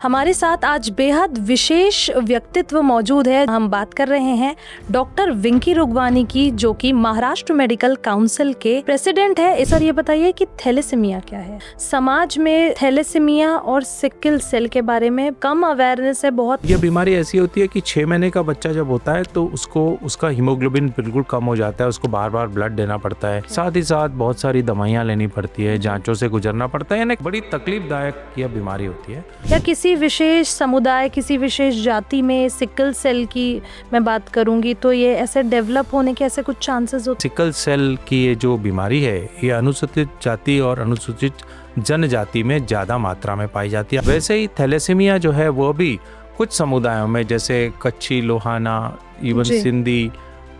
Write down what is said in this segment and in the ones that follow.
हमारे साथ आज बेहद विशेष व्यक्तित्व मौजूद है। हम बात कर रहे हैं डॉक्टर विंकी रुगवानी की, जो कि महाराष्ट्र मेडिकल काउंसिल के प्रेसिडेंट है। सर, ये बताइए कि थैलेसीमिया क्या है? समाज में थैलेसीमिया और सिकल सेल के बारे में कम अवेयरनेस है बहुत। ये बीमारी ऐसी होती है कि 6 महीने का बच्चा जब होता है तो उसका हीमोग्लोबिन बिल्कुल कम हो जाता है, उसको बार बार ब्लड देना पड़ता है, साथ ही साथ बहुत सारी दवाइयाँ लेनी पड़ती है, जांचों से गुजरना पड़ता है। यानी बड़ी तकलीफदायक यह बीमारी होती है। या किसी विशेष समुदाय, किसी विशेष जाति में सिकल सेल की मैं बात करूंगी तो ये ऐसे डेवलप होने के ऐसे कुछ चांसेस होते? सिकल सेल की ये जो बीमारी है ये अनुसूचित जाति और अनुसूचित जनजाति में ज्यादा मात्रा में पाई जाती है। वैसे ही थैलेसीमिया जो है वो भी कुछ समुदायों में, जैसे कच्छी, लोहाना, इवन सिंधी,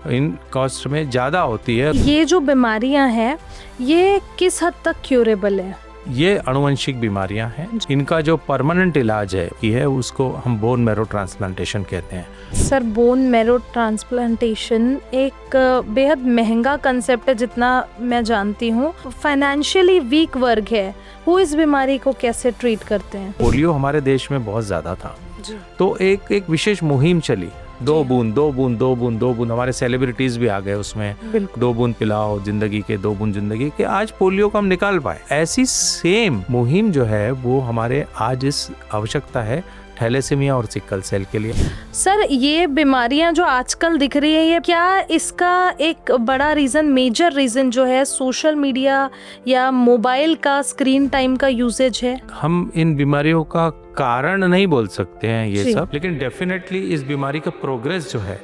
इन कास्ट में ज्यादा होती है। ये जो बीमारियां हैं ये किस हद तक क्यूरेबल है? ये अनुवंशिक बीमारियां हैं। इनका जो परमानेंट इलाज है ये है, उसको हम बोन मैरो ट्रांसप्लांटेशन कहते हैं। सर, बोन मैरो ट्रांसप्लांटेशन एक बेहद महंगा कंसेप्ट है जितना मैं जानती हूँ। फाइनेंशियली वीक वर्ग है, वो इस बीमारी को कैसे ट्रीट करते हैं? पोलियो हमारे देश में बहुत ज्यादा था तो एक विशेष मुहिम चली, 2 बूंद। हमारे सेलिब्रिटीज भी आ गए उसमें, 2 बूंद पिलाओ जिंदगी के, 2 बूंद जिंदगी के। आज पोलियो को हम निकाल पाए। ऐसी सेम मुहिम जो है वो हमारे आज इस आवश्यकता है थैलेसीमिया और सिकल सेल के लिए। सर, ये बीमारियां जो आजकल दिख रही है, ये क्या इसका एक बड़ा रीजन, मेजर रीजन जो है सोशल मीडिया या मोबाइल का स्क्रीन टाइम का यूसेज है? हम इन बीमारियों का कारण नहीं बोल सकते हैं ये सब, लेकिन डेफिनेटली इस बीमारी का प्रोग्रेस जो है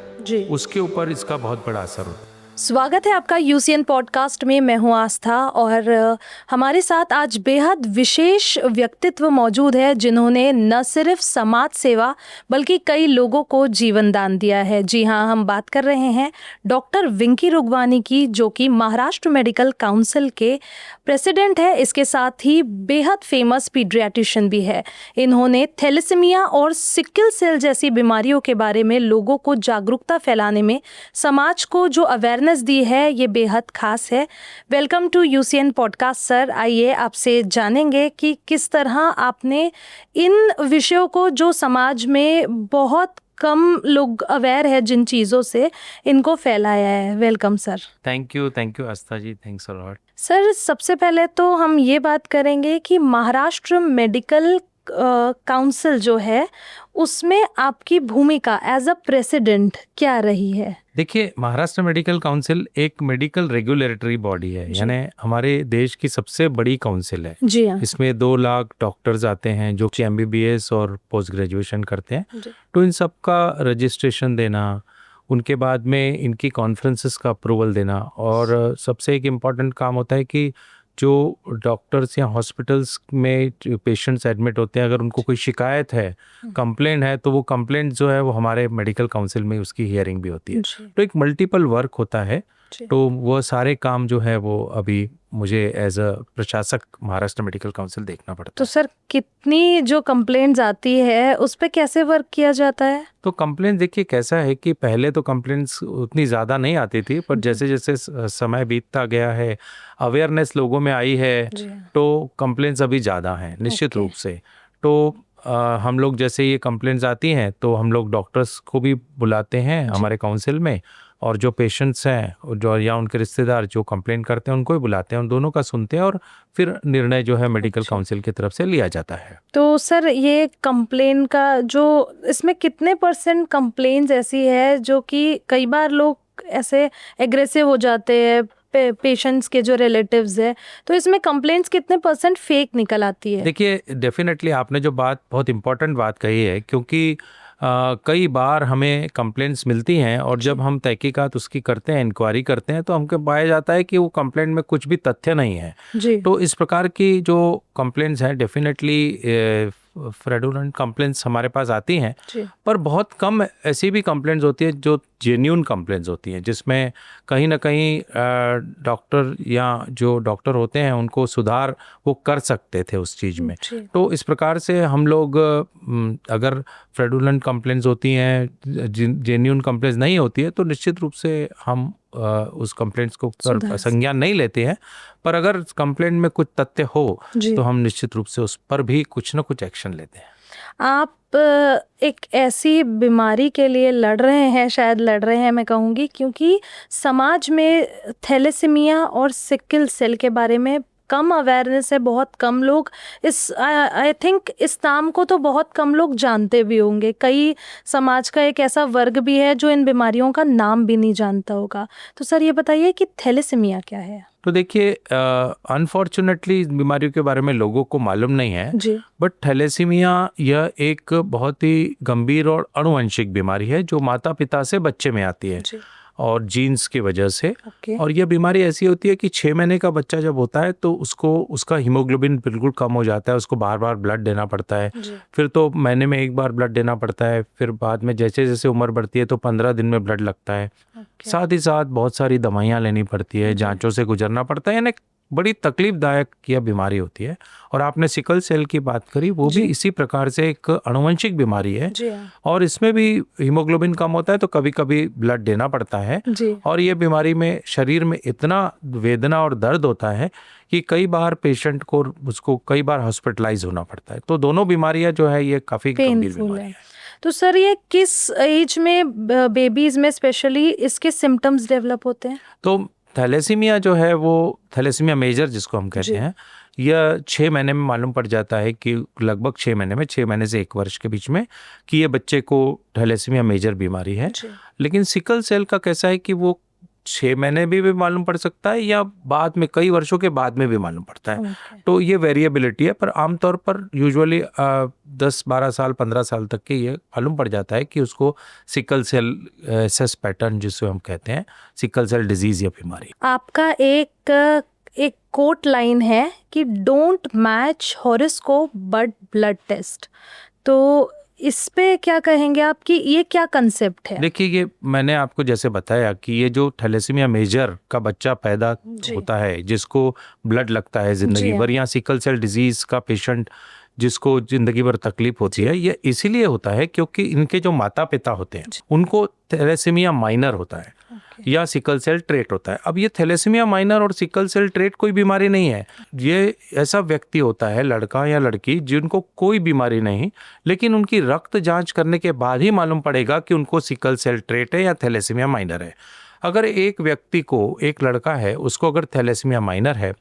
उसके ऊपर इसका बहुत बड़ा असर होता है। स्वागत है आपका यूसीएन पॉडकास्ट में। मैं हूं आस्था और हमारे साथ आज बेहद विशेष व्यक्तित्व मौजूद है जिन्होंने न सिर्फ समाज सेवा बल्कि कई लोगों को जीवन दान दिया है। जी हाँ, हम बात कर रहे हैं डॉक्टर विंकी रुगवानी की, जो कि महाराष्ट्र मेडिकल काउंसिल के प्रेसिडेंट है। इसके साथ ही बेहद फेमस पीडियाट्रिशियन भी है। इन्होंने थैलेसीमिया और सिकल सेल जैसी बीमारियों के बारे में लोगों को जागरूकता फैलाने में समाज को जो अवेयरनेस दी है, ये बेहद खास है। Welcome to UCN podcast sir. आइए आपसे जानेंगे कि किस तरह आपने इन विषयों को, जो समाज में बहुत कम लोग अवेयर है जिन चीज़ों से, इनको फैलाया है। Welcome sir. Thank you Aastha ji, thanks a lot. Sir, सबसे पहले तो हम ये बात करेंगे कि महाराष्ट्र मेडिकल काउंसिल जो है उसमें आपकी भूमिका एज अ प्रेसिडेंट क्या रही है? देखिए, महाराष्ट्र मेडिकल काउंसिल एक मेडिकल रेगुलेटरी बॉडी है, यानी हमारे देश की सबसे बड़ी काउंसिल है। जी हाँ। इसमें 2 लाख डॉक्टर्स आते हैं जो कि MBBS और पोस्ट ग्रेजुएशन करते हैं। तो इन सब का रजिस्ट्रेशन देना, उनके बाद में इनकी कॉन्फ्रेंसेस का अप्रूवल देना, और सबसे एक इम्पॉर्टेंट काम होता है कि जो डॉक्टर्स या हॉस्पिटल्स में पेशेंट्स एडमिट होते हैं, अगर उनको कोई शिकायत है, कंप्लेंट है, तो वो कंप्लेंट जो है वो हमारे मेडिकल काउंसिल में उसकी हियरिंग भी होती है। तो एक मल्टीपल वर्क होता है। तो वो सारे काम जो है वो अभी मुझे एज अ प्रशासक महाराष्ट्र मेडिकल काउंसिल देखना पड़ता है। तो सर, कितनी जो कंप्लेंट्स आती है उस पे कैसे वर्क किया जाता है? तो कंप्लेंट देखिए कैसा है कि पहले तो कंप्लेंट्स उतनी ज़्यादा नहीं आती थी, पर जैसे जैसे समय बीतता गया है, अवेयरनेस लोगों में आई है, तो कंप्लेंट्स अभी ज़्यादा हैं निश्चित रूप से। तो हम लोग जैसे ये कंप्लेंट्स आती हैं तो हम लोग डॉक्टर्स को भी बुलाते हैं हमारे काउंसिल में, और जो पेशेंट्स हैं जो या उनके रिश्तेदार जो कंप्लेंट करते हैं उनको ही बुलाते हैं, उन दोनों का सुनते हैं और फिर निर्णय जो है मेडिकल काउंसिल की तरफ से लिया जाता है। तो सर, ये कंप्लेन का जो, इसमें कितने % कंप्लेंट्स ऐसी है जो कि कई बार लोग ऐसे एग्रेसिव हो जाते हैं, पेशेंट्स के जो रिलेटिव्स है, तो इसमें कंप्लेंट्स कितने % फेक निकल आती है? देखिए, डेफिनेटली आपने जो बात, बहुत इंपॉर्टेंट बात कही है, क्योंकि कई बार हमें कंप्लेंट्स मिलती हैं और जब हम तहकीकात उसकी करते हैं, इंक्वायरी करते हैं, तो हमको पाया जाता है कि वो कंप्लेंट में कुछ भी तथ्य नहीं है। तो इस प्रकार की जो कंप्लेंट्स हैं, डेफिनेटली फ्रॉडुलेंट कंप्लेंट्स हमारे पास आती हैं, पर बहुत कम ऐसी भी कंप्लेंट्स होती है जो जेन्युइन कंप्लेंट्स होती हैं, जिसमें कहीं ना कहीं डॉक्टर या जो डॉक्टर होते हैं उनको सुधार वो कर सकते थे उस चीज़ में। तो इस प्रकार से हम लोग, अगर फ्रॉडुलेंट कंप्लेंट्स होती हैं, जेन्युइन कंप्लेंट्स नहीं होती है, तो निश्चित रूप से हम उस कंप्लेंट्स को पर संज्ञान नहीं लेते हैं, पर अगर कंप्लेंट में कुछ तथ्य हो तो हम निश्चित रूप से उस पर भी कुछ ना कुछ एक्शन लेते हैं। आप एक ऐसी बीमारी के लिए लड़ रहे हैं, शायद लड़ रहे हैं मैं कहूँगी, क्योंकि समाज में थैलेसीमिया और सिकल सेल के बारे में कम अवेयरनेस है। बहुत कम लोग इस आई थिंक इस नाम को तो बहुत कम लोग जानते भी होंगे। कई समाज का एक ऐसा वर्ग भी है जो इन बीमारियों का नाम भी नहीं जानता होगा। तो सर ये बताइए कि थैलेसीमिया क्या है? तो देखिए, अनफॉर्चुनेटली इस बीमारियों के बारे में लोगों को मालूम नहीं है, जी बट थैलेसीमिया यह एक बहुत ही गंभीर और अनुवंशिक बीमारी है जो माता पिता से बच्चे में आती है जी और जीन्स की वजह से। ओके और यह बीमारी ऐसी होती है कि 6 महीने का बच्चा जब होता है तो उसको उसका हीमोग्लोबिन बिल्कुल कम हो जाता है, उसको बार बार ब्लड देना पड़ता है। जी फिर तो महीने में एक बार ब्लड देना पड़ता है, फिर बाद में जैसे जैसे उम्र बढ़ती है तो 15 दिन में ब्लड लगता है। ओके साथ ही साथ बहुत सारी दवाइयाँ लेनी पड़ती है, जी जांचों से गुजरना पड़ता है, यानी बड़ी तकलीफदायक यह बीमारी होती है। और आपने सिकल सेल की बात करी, वो भी जी इसी प्रकार से एक अनुवंशिक बीमारी है जी हाँ और इसमें भी हीमोग्लोबिन कम होता है तो कभी कभी ब्लड देना पड़ता है। जी और ये बीमारी में शरीर में इतना वेदना और दर्द होता है कि कई बार पेशेंट को उसको कई बार हॉस्पिटलाइज होना पड़ता है। तो दोनों बीमारियां जो है ये काफ़ी गंभीर पेनफुल बीमारी है। है। तो सर ये किस एज में बेबीज में स्पेशली इसके सिम्टम्स डेवलप होते हैं? तो थैलेसीमिया जो है वो थैलेसीमिया मेजर जिसको हम कहते जी हैं, यह 6 महीने में मालूम पड़ जाता है कि लगभग 6 महीने में, 6 महीने से 1 वर्ष के बीच में, कि ये बच्चे को थैलेसीमिया मेजर बीमारी है। जी लेकिन सिकल सेल का कैसा है कि वो 6 महीने भी मालूम पड़ सकता है या बाद में कई वर्षों के बाद में भी मालूम पड़ता है। ओके तो ये वेरिएबिलिटी है, पर आमतौर पर यूजुअली 10-12 साल 15 साल तक के ये मालूम पड़ जाता है कि उसको सिकल सेल एसएस पैटर्न जिसे हम कहते हैं, सिकल सेल डिजीज या बीमारी। आपका एक कोट लाइन है कि don't match horoscope but blood test. तो इस पे क्या कहेंगे आप कि ये क्या कंसेप्ट है? देखिए, ये मैंने आपको जैसे बताया कि ये जो थैलेसीमिया मेजर का बच्चा पैदा जी होता है जिसको ब्लड लगता है जिंदगी जी हाँ भर, या सिकल सेल डिजीज का पेशेंट जिसको जिंदगी भर तकलीफ होती है, ये इसीलिए होता है क्योंकि इनके जो माता पिता होते हैं जी उनको थैलेसीमिया माइनर होता है ओके या सिकल सेल ट्रेट होता है। अब ये थैलेसीमिया माइनर और सिकल सेल ट्रेट कोई बीमारी नहीं है। ये ऐसा व्यक्ति होता है, लड़का या लड़की, जिनको कोई बीमारी नहीं, लेकिन उनकी रक्त जांच करने के बाद ही मालूम पड़ेगा कि उनको सिकल सेल ट्रेट है या थैलेसीमिया माइनर है। अगर एक व्यक्ति को, एक लड़का है, उसको अगर थैलेसीमिया माइनर है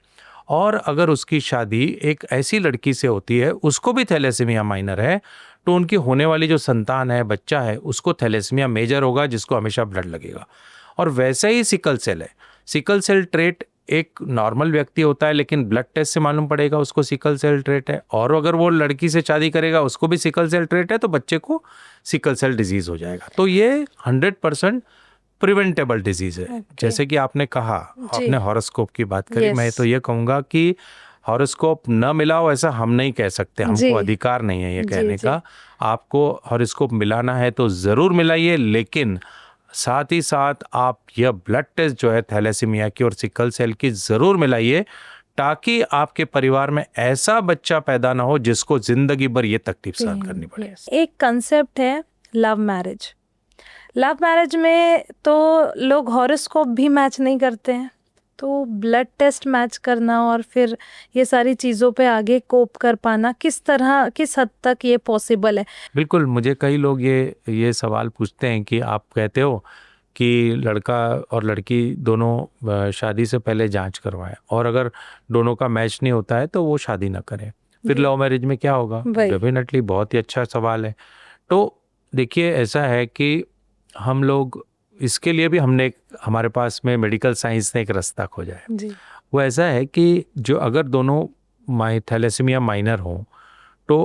और अगर उसकी शादी एक ऐसी लड़की से होती है उसको भी थैलेसीमिया माइनर है, तो उनकी होने वाली जो संतान है, बच्चा है, उसको थैलेसीमिया मेजर होगा जिसको हमेशा ब्लड लगेगा। और वैसे ही सिकल सेल है। सिकल सेल ट्रेट एक नॉर्मल व्यक्ति होता है लेकिन ब्लड टेस्ट से मालूम पड़ेगा उसको सिकल सेल ट्रेट है, और अगर वो लड़की से शादी करेगा उसको भी सिकल सेल ट्रेट है तो बच्चे को सिकल सेल डिजीज हो जाएगा। तो ये 100% प्रिवेंटेबल डिजीज है। ओके जैसे कि आपने कहा, जी आपने हॉरोस्कोप की बात करी, मैं यस तो ये कहूँगा कि हॉरोस्कोप न मिला हो ऐसा हम नहीं कह सकते, जी हमको अधिकार नहीं है ये जी कहने जी का। आपको हॉरोस्कोप मिलाना है तो ज़रूर मिलाइए, लेकिन साथ ही साथ आप यह ब्लड टेस्ट जो है थैलेसीमिया की और सिकल सेल की ज़रूर मिलाइए, ताकि आपके परिवार में ऐसा बच्चा पैदा ना हो जिसको ज़िंदगी भर ये तकलीफ सहन करनी पड़े। यस एक कंसेप्ट है लव मैरिज। लव मैरिज में तो लोग हॉरोस्कोप भी मैच नहीं करते हैं, तो ब्लड टेस्ट मैच करना और फिर ये सारी चीज़ों पे आगे कोप कर पाना किस हद तक ये पॉसिबल है? बिल्कुल, मुझे कई लोग ये सवाल पूछते हैं कि आप कहते हो कि लड़का और लड़की दोनों शादी से पहले जांच करवाएं, और अगर दोनों का मैच नहीं होता है तो वो शादी ना करें, फिर जी लव मैरिज में क्या होगा? वही डेफिनेटली बहुत ही अच्छा सवाल है। तो देखिए, ऐसा है कि हम लोग इसके लिए भी हमारे पास में मेडिकल साइंस ने एक रास्ता खोजा है। जी वो ऐसा है कि जो अगर दोनों थैलेसीमिया माइनर हों तो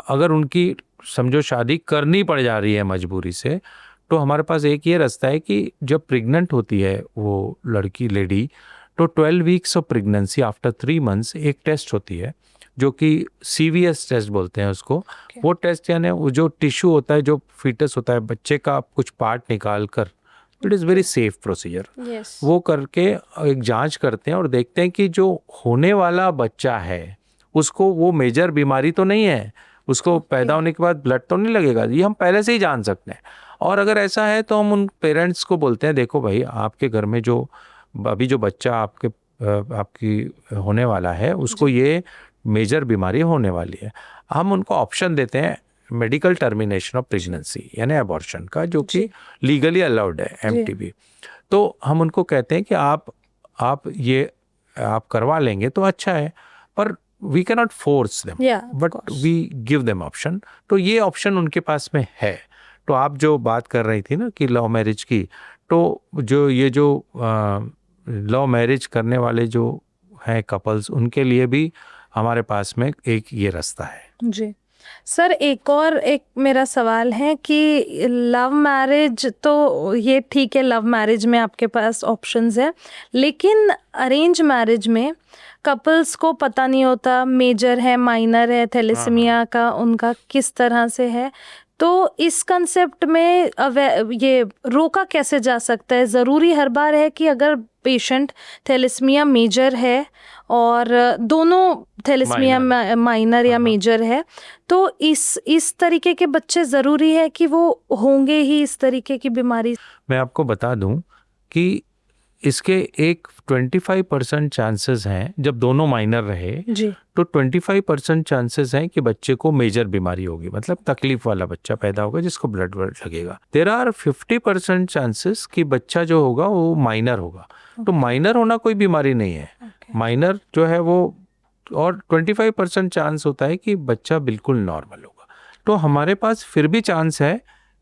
अगर उनकी समझो शादी करनी पड़ जा रही है मजबूरी से, तो हमारे पास एक ये रास्ता है कि जब प्रेग्नेंट होती है वो लड़की लेडी, तो 12 weeks of pregnancy after 3 months एक टेस्ट होती है जो कि CVS टेस्ट बोलते हैं उसको। ओके वो टेस्ट यानी वो जो टिश्यू होता है, जो फीटस होता है, बच्चे का कुछ पार्ट निकाल कर, it is very safe procedure. Yes वो करके एक जांच करते हैं और देखते हैं कि जो होने वाला बच्चा है उसको वो मेजर बीमारी तो नहीं है, उसको पैदा होने के बाद ब्लड तो नहीं लगेगा, ये हम पहले से ही जान सकते हैं। और अगर ऐसा है तो हम उन पेरेंट्स को बोलते हैं, देखो भाई, आपके घर में जो अभी जो बच्चा आपकी होने वाला है उसको जी ये मेजर बीमारी होने वाली है, हम उनको ऑप्शन देते हैं मेडिकल टर्मिनेशन ऑफ प्रेगनेंसी यानी अबॉर्शन का, जो कि लीगली अलाउड है, एमटीबी। तो हम उनको कहते हैं कि आप करवा लेंगे तो अच्छा है, पर we can not force them, but we give them option. तो ये ऑप्शन उनके पास में है। तो आप जो बात कर रही थी ना कि लव मैरिज की, तो जो लव मैरिज करने वाले जो हैं कपल्स, उनके लिए भी हमारे पास में एक ये रास्ता है। जी सर, एक मेरा सवाल है कि लव मैरिज तो ये ठीक है, लव मैरिज में आपके पास ऑप्शंस है, लेकिन अरेंज मैरिज में कपल्स को पता नहीं होता मेजर है माइनर है, थैलेसीमिया का उनका किस तरह से है। तो इस कंसेप्ट में ये रोका कैसे जा सकता है? ज़रूरी हर बार है कि अगर पेशेंट थैलेसीमिया मेजर है और दोनों थैलेसीमिया माइनर या मेजर है, तो इस तरीके के बच्चे ज़रूरी है कि वो होंगे ही इस तरीके की बीमारी? मैं आपको बता दूं कि इसके एक 25% चांसेस हैं, जब दोनों माइनर रहे जी, तो 25% चांसेस हैं कि बच्चे को मेजर बीमारी होगी, मतलब तकलीफ वाला बच्चा पैदा होगा जिसको ब्लड लगेगा। देयर आर 50% चांसेस कि बच्चा जो होगा वो माइनर होगा। तो माइनर होना कोई बीमारी नहीं है, माइनर जो है वो, और 25% चांस होता है कि बच्चा बिल्कुल नॉर्मल होगा। तो हमारे पास फिर भी चांस है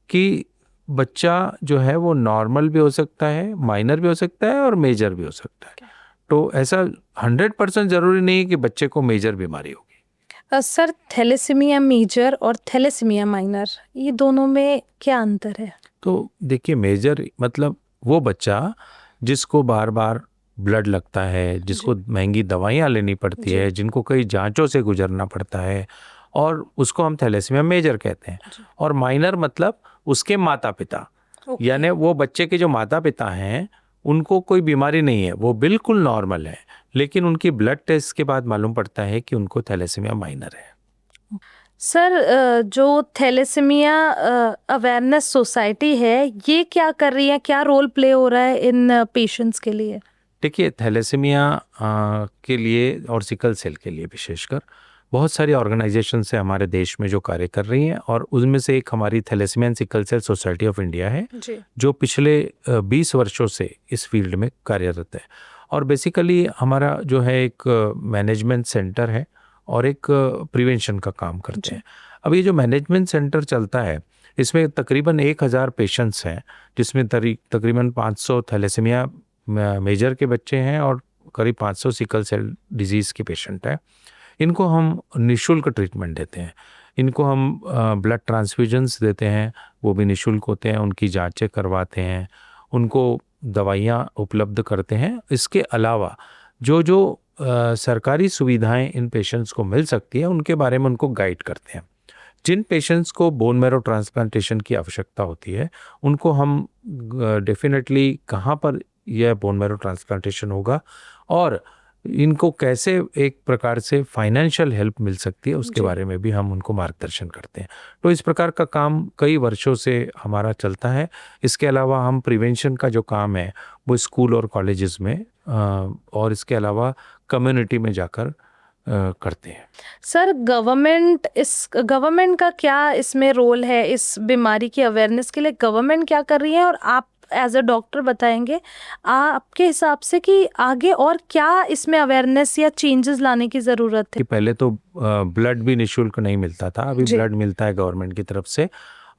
कि बच्चा जो है वो नॉर्मल भी हो सकता है, माइनर भी हो सकता है और मेजर भी हो सकता है। तो ऐसा 100% ज़रूरी नहीं है कि बच्चे को मेजर बीमारी होगी। सर, थैलेसीमिया मेजर और थैलेसीमिया माइनर, ये दोनों में क्या अंतर है? तो देखिए, मेजर मतलब वो बच्चा जिसको बार बार ब्लड लगता है, जिसको महंगी दवाइयाँ लेनी पड़ती है, जिनको कई जांचों से गुजरना पड़ता है, और उसको हम थैलेसीमिया मेजर कहते हैं। और माइनर मतलब उसके माता पिता, यानी वो बच्चे के जो माता पिता हैं उनको कोई बीमारी नहीं है, वो बिल्कुल नॉर्मल है, लेकिन उनकी ब्लड टेस्ट के बाद मालूम पड़ता है कि उनको थैलेसीमिया माइनर है। सर, जो थैलेसीमिया अवेयरनेस सोसाइटी है, ये क्या कर रही है, क्या रोल प्ले हो रहा है इन पेशेंट्स के लिए? देखिए, थैलेसीमिया के लिए और सिकल सेल के लिए विशेषकर बहुत सारी ऑर्गेनाइजेशंस है हमारे देश में जो कार्य कर रही हैं, और उनमें से एक हमारी thalassaemia and sickle cell society of India है, जो पिछले 20 वर्षों से इस फील्ड में कार्यरत है। और बेसिकली हमारा जो है एक मैनेजमेंट सेंटर है और एक प्रिवेंशन का काम करते हैं। अब ये जो मैनेजमेंट सेंटर चलता है, इसमें तकरीबन 1000 पेशेंट्स हैं, जिसमें तकरीबन 500 थैलेसीमिया मेजर के बच्चे हैं और करीब 500 सिकल सेल डिजीज़ के पेशेंट हैं। इनको हम निःशुल्क ट्रीटमेंट देते हैं, इनको हम ब्लड ट्रांसफ्यूजन्स देते हैं, वो भी निःशुल्क होते हैं, उनकी जांचें करवाते हैं, उनको दवाइयाँ उपलब्ध करते हैं। इसके अलावा जो सरकारी सुविधाएं इन पेशेंट्स को मिल सकती है, उनके बारे में उनको गाइड करते हैं। जिन पेशेंट्स को बोन मैरो ट्रांसप्लांटेशन की आवश्यकता होती है, उनको हम डेफिनेटली कहाँ पर यह बोन मैरो ट्रांसप्लांटेशन होगा और इनको कैसे एक प्रकार से फाइनेंशियल हेल्प मिल सकती है, उसके बारे में भी हम उनको मार्गदर्शन करते हैं। तो इस प्रकार का काम कई वर्षों से हमारा चलता है। इसके अलावा हम प्रिवेंशन का जो काम है वो स्कूल और कॉलेजेस में और इसके अलावा कम्युनिटी में जाकर करते हैं। सर, गवर्नमेंट का क्या इसमें रोल है? इस बीमारी की अवेयरनेस के लिए गवर्नमेंट क्या कर रही है, और आप एज अ डॉक्टर बताएंगे आपके हिसाब से कि आगे और क्या इसमें अवेयरनेस या चेंजेस लाने की ज़रूरत है? कि पहले तो ब्लड भी निःशुल्क नहीं मिलता था, अभी ब्लड मिलता है गवर्नमेंट की तरफ से,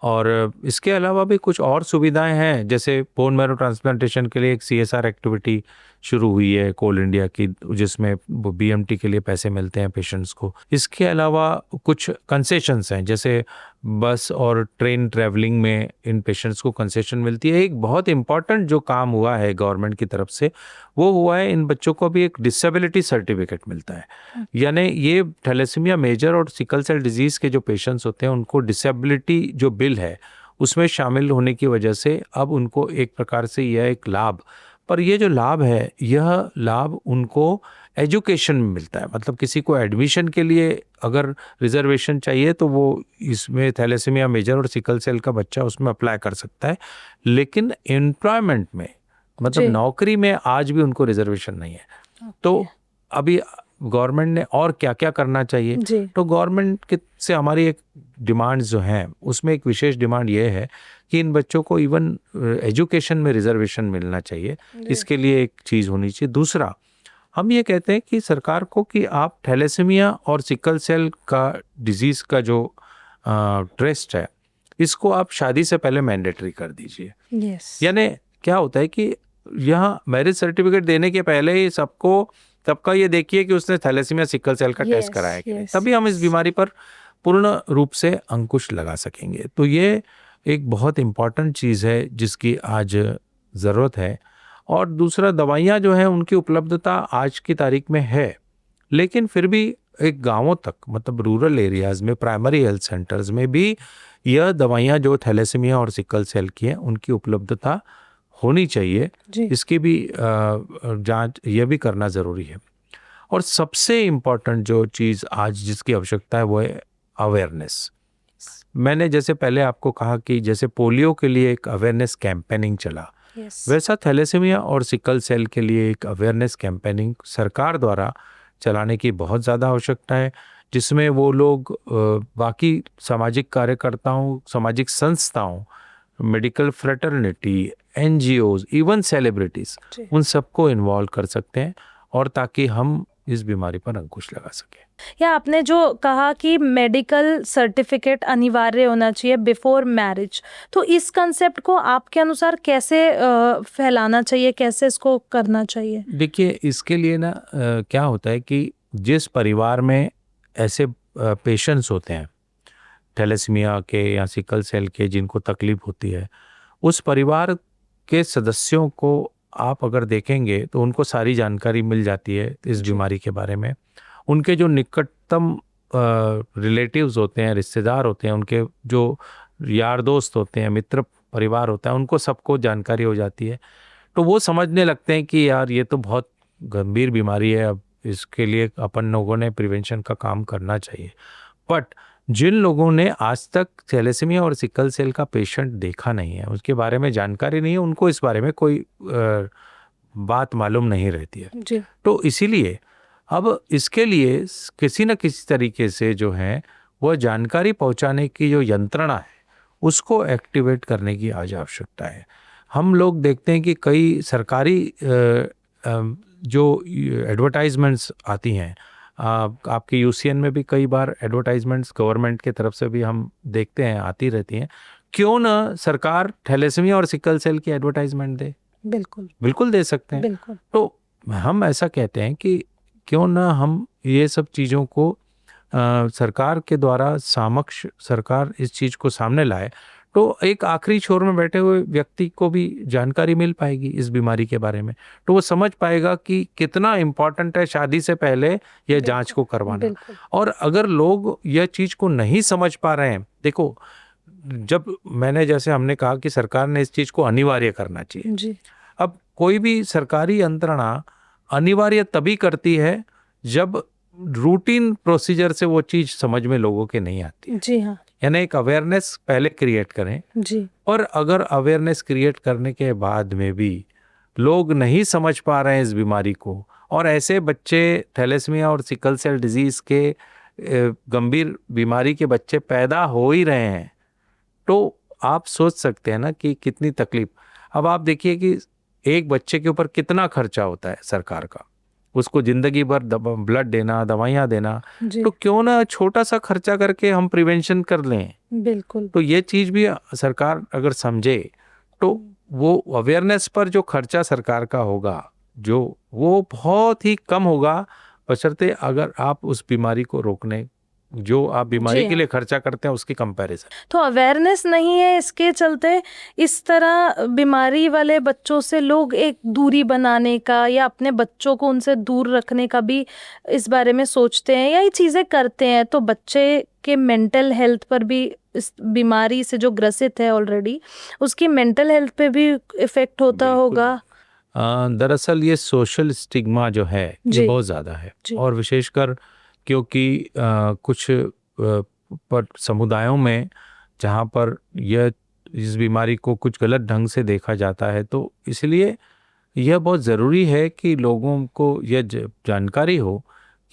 और इसके अलावा भी कुछ और सुविधाएं हैं, जैसे बोन मैरो ट्रांसप्लांटेशन के लिए एक CSR एक्टिविटी शुरू हुई है कोल इंडिया की, जिसमें BMT के लिए पैसे मिलते हैं पेशेंट्स को। इसके अलावा कुछ कंसेशंस हैं, जैसे बस और ट्रेन ट्रैवलिंग में इन पेशेंट्स को कंसेशन मिलती है। एक बहुत इम्पॉर्टेंट जो काम हुआ है गवर्नमेंट की तरफ से, वो हुआ है इन बच्चों को भी एक डिसेबिलिटी सर्टिफिकेट मिलता है। यानी ये थैलेसीमिया मेजर और सिकल सेल डिजीज़ के जो पेशेंट्स होते हैं, उनको डिसेबिलिटी जो बिल है उसमें शामिल होने की वजह से अब उनको एक प्रकार से यह एक लाभ, पर ये जो लाभ है, यह लाभ उनको एजुकेशन में मिलता है। मतलब किसी को एडमिशन के लिए अगर रिजर्वेशन चाहिए तो वो इसमें थैलेसीमिया मेजर और सिकल सेल का बच्चा उसमें अप्लाई कर सकता है, लेकिन एम्प्लॉयमेंट में, मतलब नौकरी में आज भी उनको रिजर्वेशन नहीं है। तो अभी गवर्नमेंट ने और क्या क्या करना चाहिए, जी। तो गवर्नमेंट के से हमारी एक डिमांड्स जो हैं उसमें एक विशेष डिमांड ये है कि इन बच्चों को इवन एजुकेशन में रिजर्वेशन मिलना चाहिए, इसके लिए एक चीज़ होनी चाहिए। दूसरा, हम ये कहते हैं कि सरकार को कि आप थैलेसीमिया और सिकल सेल का डिजीज़ का जो टेस्ट है इसको आप शादी से पहले मैंडेटरी कर दीजिए। यस। यानी क्या होता है कि यहाँ मैरिज सर्टिफिकेट देने के पहले ही सबका ये देखिए कि उसने थैलेसीमिया सिकल सेल का टेस्ट कराया कि नहीं, तभी हम इस बीमारी पर पूर्ण रूप से अंकुश लगा सकेंगे। तो ये एक बहुत इम्पॉर्टेंट चीज़ है जिसकी आज ज़रूरत है। और दूसरा, दवाइयाँ जो हैं उनकी उपलब्धता आज की तारीख में है, लेकिन फिर भी एक गांवों तक, मतलब रूरल एरियाज़ में, प्राइमरी हेल्थ सेंटर्स में भी यह दवाइयाँ जो थैलेसीमिया और सिकल सेल की हैं उनकी उपलब्धता होनी चाहिए। इसकी भी जांच ये भी करना ज़रूरी है। और सबसे इम्पॉर्टेंट जो चीज़ आज जिसकी आवश्यकता है वो है अवेयरनेस। मैंने जैसे पहले आपको कहा कि जैसे पोलियो के लिए एक अवेयरनेस कैंपेनिंग चला, वैसा थैलेसीमिया और सिकल सेल के लिए एक अवेयरनेस कैंपेनिंग सरकार द्वारा चलाने की बहुत ज़्यादा आवश्यकता है, जिसमें वो लोग बाकी सामाजिक कार्यकर्ताओं, सामाजिक संस्थाओं, medical fraternity, NGOs, even celebrities, उन सबको इन्वॉल्व कर सकते हैं और ताकि हम इस बीमारी पर अंकुश लगा सकें। या आपने जो कहा कि मेडिकल सर्टिफिकेट अनिवार्य होना चाहिए बिफोर मैरिज, तो इस कंसेप्ट को आपके अनुसार कैसे फैलाना चाहिए, कैसे इसको करना चाहिए? देखिए, इसके लिए ना क्या होता है कि जिस परिवार में ऐसे पेशेंट्स होते हैं थैलेसीमिया के या सिकल सेल के जिनको तकलीफ होती है, उस परिवार के सदस्यों को आप अगर देखेंगे तो उनको सारी जानकारी मिल जाती है इस बीमारी के बारे में। उनके जो निकटतम रिलेटिव्स होते हैं, रिश्तेदार होते हैं, उनके जो यार दोस्त होते हैं, मित्र परिवार होता है, उनको सबको जानकारी हो जाती है। तो वो समझने लगते हैं कि यार ये तो बहुत गंभीर बीमारी है, अब इसके लिए अपन लोगों ने प्रिवेंशन का काम करना चाहिए। बट जिन लोगों ने आज तक थैलेसीमिया और सिकल सेल का पेशेंट देखा नहीं है, उसके बारे में जानकारी नहीं है, उनको इस बारे में कोई बात मालूम नहीं रहती है जी। तो इसीलिए अब इसके लिए किसी न किसी तरीके से जो है वह जानकारी पहुंचाने की जो यंत्रणा है उसको एक्टिवेट करने की आज आवश्यकता है। हम लोग देखते हैं कि कई सरकारी जो एडवर्टाइजमेंट्स आती हैं, आपके UCN में भी कई बार एडवर्टाइजमेंट्स गवर्नमेंट की तरफ से भी हम देखते हैं, आती रहती हैं। क्यों ना सरकार थैलेसीमिया और सिकल सेल की एडवर्टाइजमेंट दे? बिल्कुल दे सकते हैं। तो हम ऐसा कहते हैं कि क्यों ना हम ये सब चीज़ों को सरकार के द्वारा सरकार इस चीज़ को सामने लाए, तो एक आखिरी छोर में बैठे हुए व्यक्ति को भी जानकारी मिल पाएगी इस बीमारी के बारे में, तो वो समझ पाएगा कि कितना इम्पोर्टेंट है शादी से पहले यह जांच को करवाना। और अगर लोग यह चीज़ को नहीं समझ पा रहे हैं, देखो, जब जैसे हमने कहा कि सरकार ने इस चीज़ को अनिवार्य करना चाहिए जी। अब कोई भी सरकारी यंत्रणा अनिवार्य तभी करती है जब रूटीन प्रोसीजर से वो चीज़ समझ में लोगों के नहीं आती है। जी हाँ। यानी एक अवेयरनेस पहले क्रिएट करें जी। और अगर अवेयरनेस क्रिएट करने के बाद में भी लोग नहीं समझ पा रहे हैं इस बीमारी को, और ऐसे बच्चे थैलेसीमिया और सिकल सेल डिजीज़ के गंभीर बीमारी के बच्चे पैदा हो ही रहे हैं, तो आप सोच सकते हैं ना कि कितनी तकलीफ। अब आप देखिए कि एक बच्चे के ऊपर कितना खर्चा होता है सरकार का, उसको जिंदगी भर ब्लड देना, दवाइयाँ देना, तो क्यों ना छोटा सा खर्चा करके हम प्रिवेंशन कर लें। बिल्कुल। तो ये चीज़ भी सरकार अगर समझे तो वो अवेयरनेस पर जो खर्चा सरकार का होगा वो बहुत ही कम होगा, बशर्ते अगर आप उस बीमारी को रोकने जो आप बीमारी के लिए खर्चा करते हैं उसकी कंपैरिजन। तो अवेयरनेस नहीं है, इसके चलते इस तरह बीमारी वाले बच्चों से लोग एक दूरी बनाने का या अपने बच्चों को उनसे दूर रखने का भी इस बारे में सोचते हैं या ये चीज़ें करते हैं, तो बच्चे के मेंटल हेल्थ पर भी, इस बीमारी से जो ग्रसित है ऑलरेडी, उसकी मेंटल हेल्थ पे भी इफेक्ट होता होगा। दरअसल ये सोशल स्टिग्मा जो है ये बहुत ज़्यादा है, और विशेषकर क्योंकि कुछ पर समुदायों में जहाँ पर इस बीमारी को कुछ गलत ढंग से देखा जाता है, तो इसलिए यह बहुत ज़रूरी है कि लोगों को यह जानकारी हो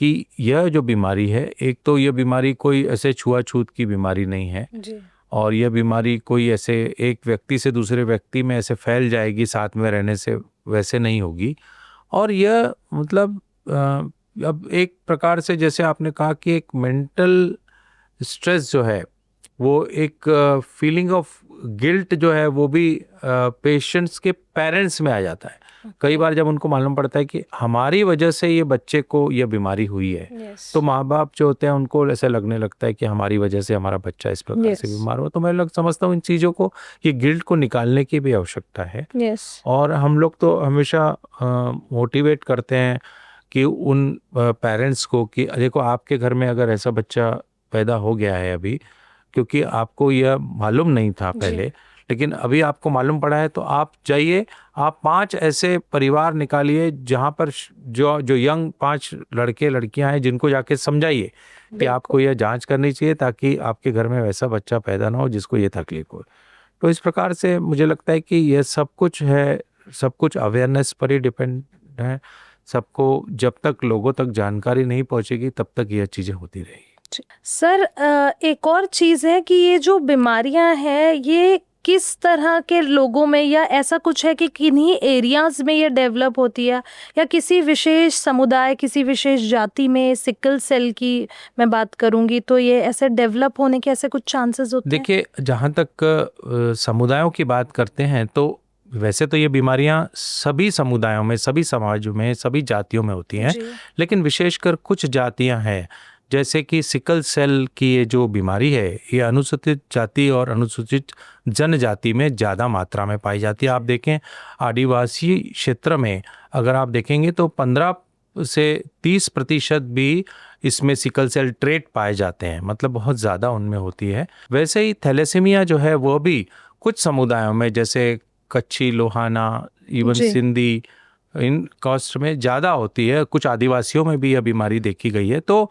कि यह जो बीमारी है, एक तो यह बीमारी कोई ऐसे छुआछूत की बीमारी नहीं है जी। और यह बीमारी कोई ऐसे एक व्यक्ति से दूसरे व्यक्ति में ऐसे फैल जाएगी साथ में रहने से, वैसे नहीं होगी। और यह मतलब अब एक प्रकार से जैसे आपने कहा कि एक मेंटल स्ट्रेस जो है, वो एक फीलिंग ऑफ गिल्ट जो है वो भी पेशेंट्स के पेरेंट्स में आ जाता है। कई बार जब उनको मालूम पड़ता है कि हमारी वजह से ये बच्चे को ये बीमारी हुई है, तो माँ बाप जो होते हैं उनको ऐसा लगने लगता है कि हमारी वजह से हमारा बच्चा इस प्रकार से बीमार हुआ। तो मैं समझता हूँ इन चीज़ों को, ये गिल्ट को निकालने की भी आवश्यकता है। और हम लोग तो हमेशा मोटिवेट करते हैं कि उन पेरेंट्स को कि देखो आपके घर में अगर ऐसा बच्चा पैदा हो गया है अभी, क्योंकि आपको यह मालूम नहीं था पहले, लेकिन अभी आपको मालूम पड़ा है, तो आप जाइए, आप 5 ऐसे परिवार निकालिए जहाँ पर जो यंग 5 लड़के लड़कियां हैं, जिनको जाके समझाइए कि आपको यह जांच करनी चाहिए ताकि आपके घर में वैसा बच्चा पैदा ना हो जिसको ये तकलीफ हो। तो इस प्रकार से मुझे लगता है कि यह सब कुछ है, सब कुछ अवेयरनेस पर ही डिपेंड है। सबको जब तक लोगों तक जानकारी नहीं पहुंचेगी तब तक यह चीज़ें होती रहेगी। सर, एक और चीज़ है कि ये जो बीमारियां हैं, ये किस तरह के लोगों में, या ऐसा कुछ है कि किन्हीं एरियाज में ये डेवलप होती है, या किसी विशेष समुदाय, किसी विशेष जाति में, सिकल सेल की मैं बात करूंगी, तो ये ऐसे डेवलप होने के ऐसे कुछ चांसेस होते हैं? देखिए, जहाँ तक समुदायों की बात करते हैं, तो वैसे तो ये बीमारियां सभी समुदायों में, सभी समाजों में, सभी जातियों में होती हैं, लेकिन विशेषकर कुछ जातियां हैं, जैसे कि सिकल सेल की ये जो बीमारी है, ये अनुसूचित जाति और अनुसूचित जनजाति में ज़्यादा मात्रा में पाई जाती है। आप देखें, आदिवासी क्षेत्र में अगर आप देखेंगे तो 15 से 30% भी इसमें सिकल सेल ट्रेट पाए जाते हैं, मतलब बहुत ज़्यादा उनमें होती है। वैसे ही थैलेसीमिया जो है वो भी कुछ समुदायों में, जैसे कच्छी, लोहाना, इवन सिंधी, इन कास्ट में ज़्यादा होती है। कुछ आदिवासियों में भी यह बीमारी देखी गई है। तो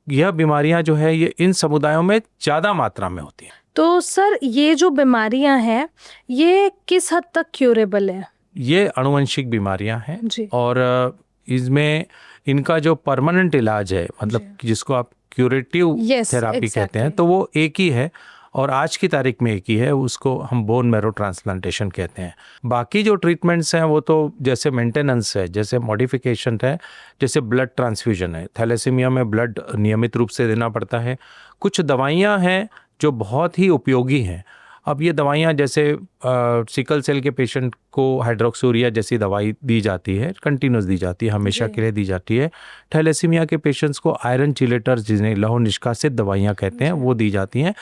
यह बीमारियां जो है ये इन समुदायों में ज़्यादा मात्रा में होती हैं। तो सर, ये जो बीमारियां हैं, ये किस हद तक क्यूरेबल है? ये अनुवंशिक बीमारियां हैं और इसमें इनका जो परमानेंट इलाज है, मतलब जिसको आप क्यूरेटिव थेरापी कहते हैं, तो वो एक ही है और आज की तारीख में एक ही है, उसको हम बोन मैरो ट्रांसप्लांटेशन कहते हैं। बाकी जो ट्रीटमेंट्स हैं वो तो जैसे मेंटेनेंस है, जैसे मॉडिफिकेशन है, जैसे ब्लड ट्रांसफ्यूजन है। थैलेसीमिया में ब्लड नियमित रूप से देना पड़ता है। कुछ दवाइयाँ हैं जो बहुत ही उपयोगी हैं। अब ये दवाइयाँ जैसे सिकल सेल के पेशेंट को हाइड्रोक्सोरिया जैसी दवाई दी जाती है, कंटिन्यूस दी जाती है, हमेशा के लिए दी जाती है। थैलेसीमिया के पेशेंट्स को आयरन चिलेटर्स, जिन्हें लौह निष्कासित दवाइयाँ कहते हैं, वो दी जाती हैं।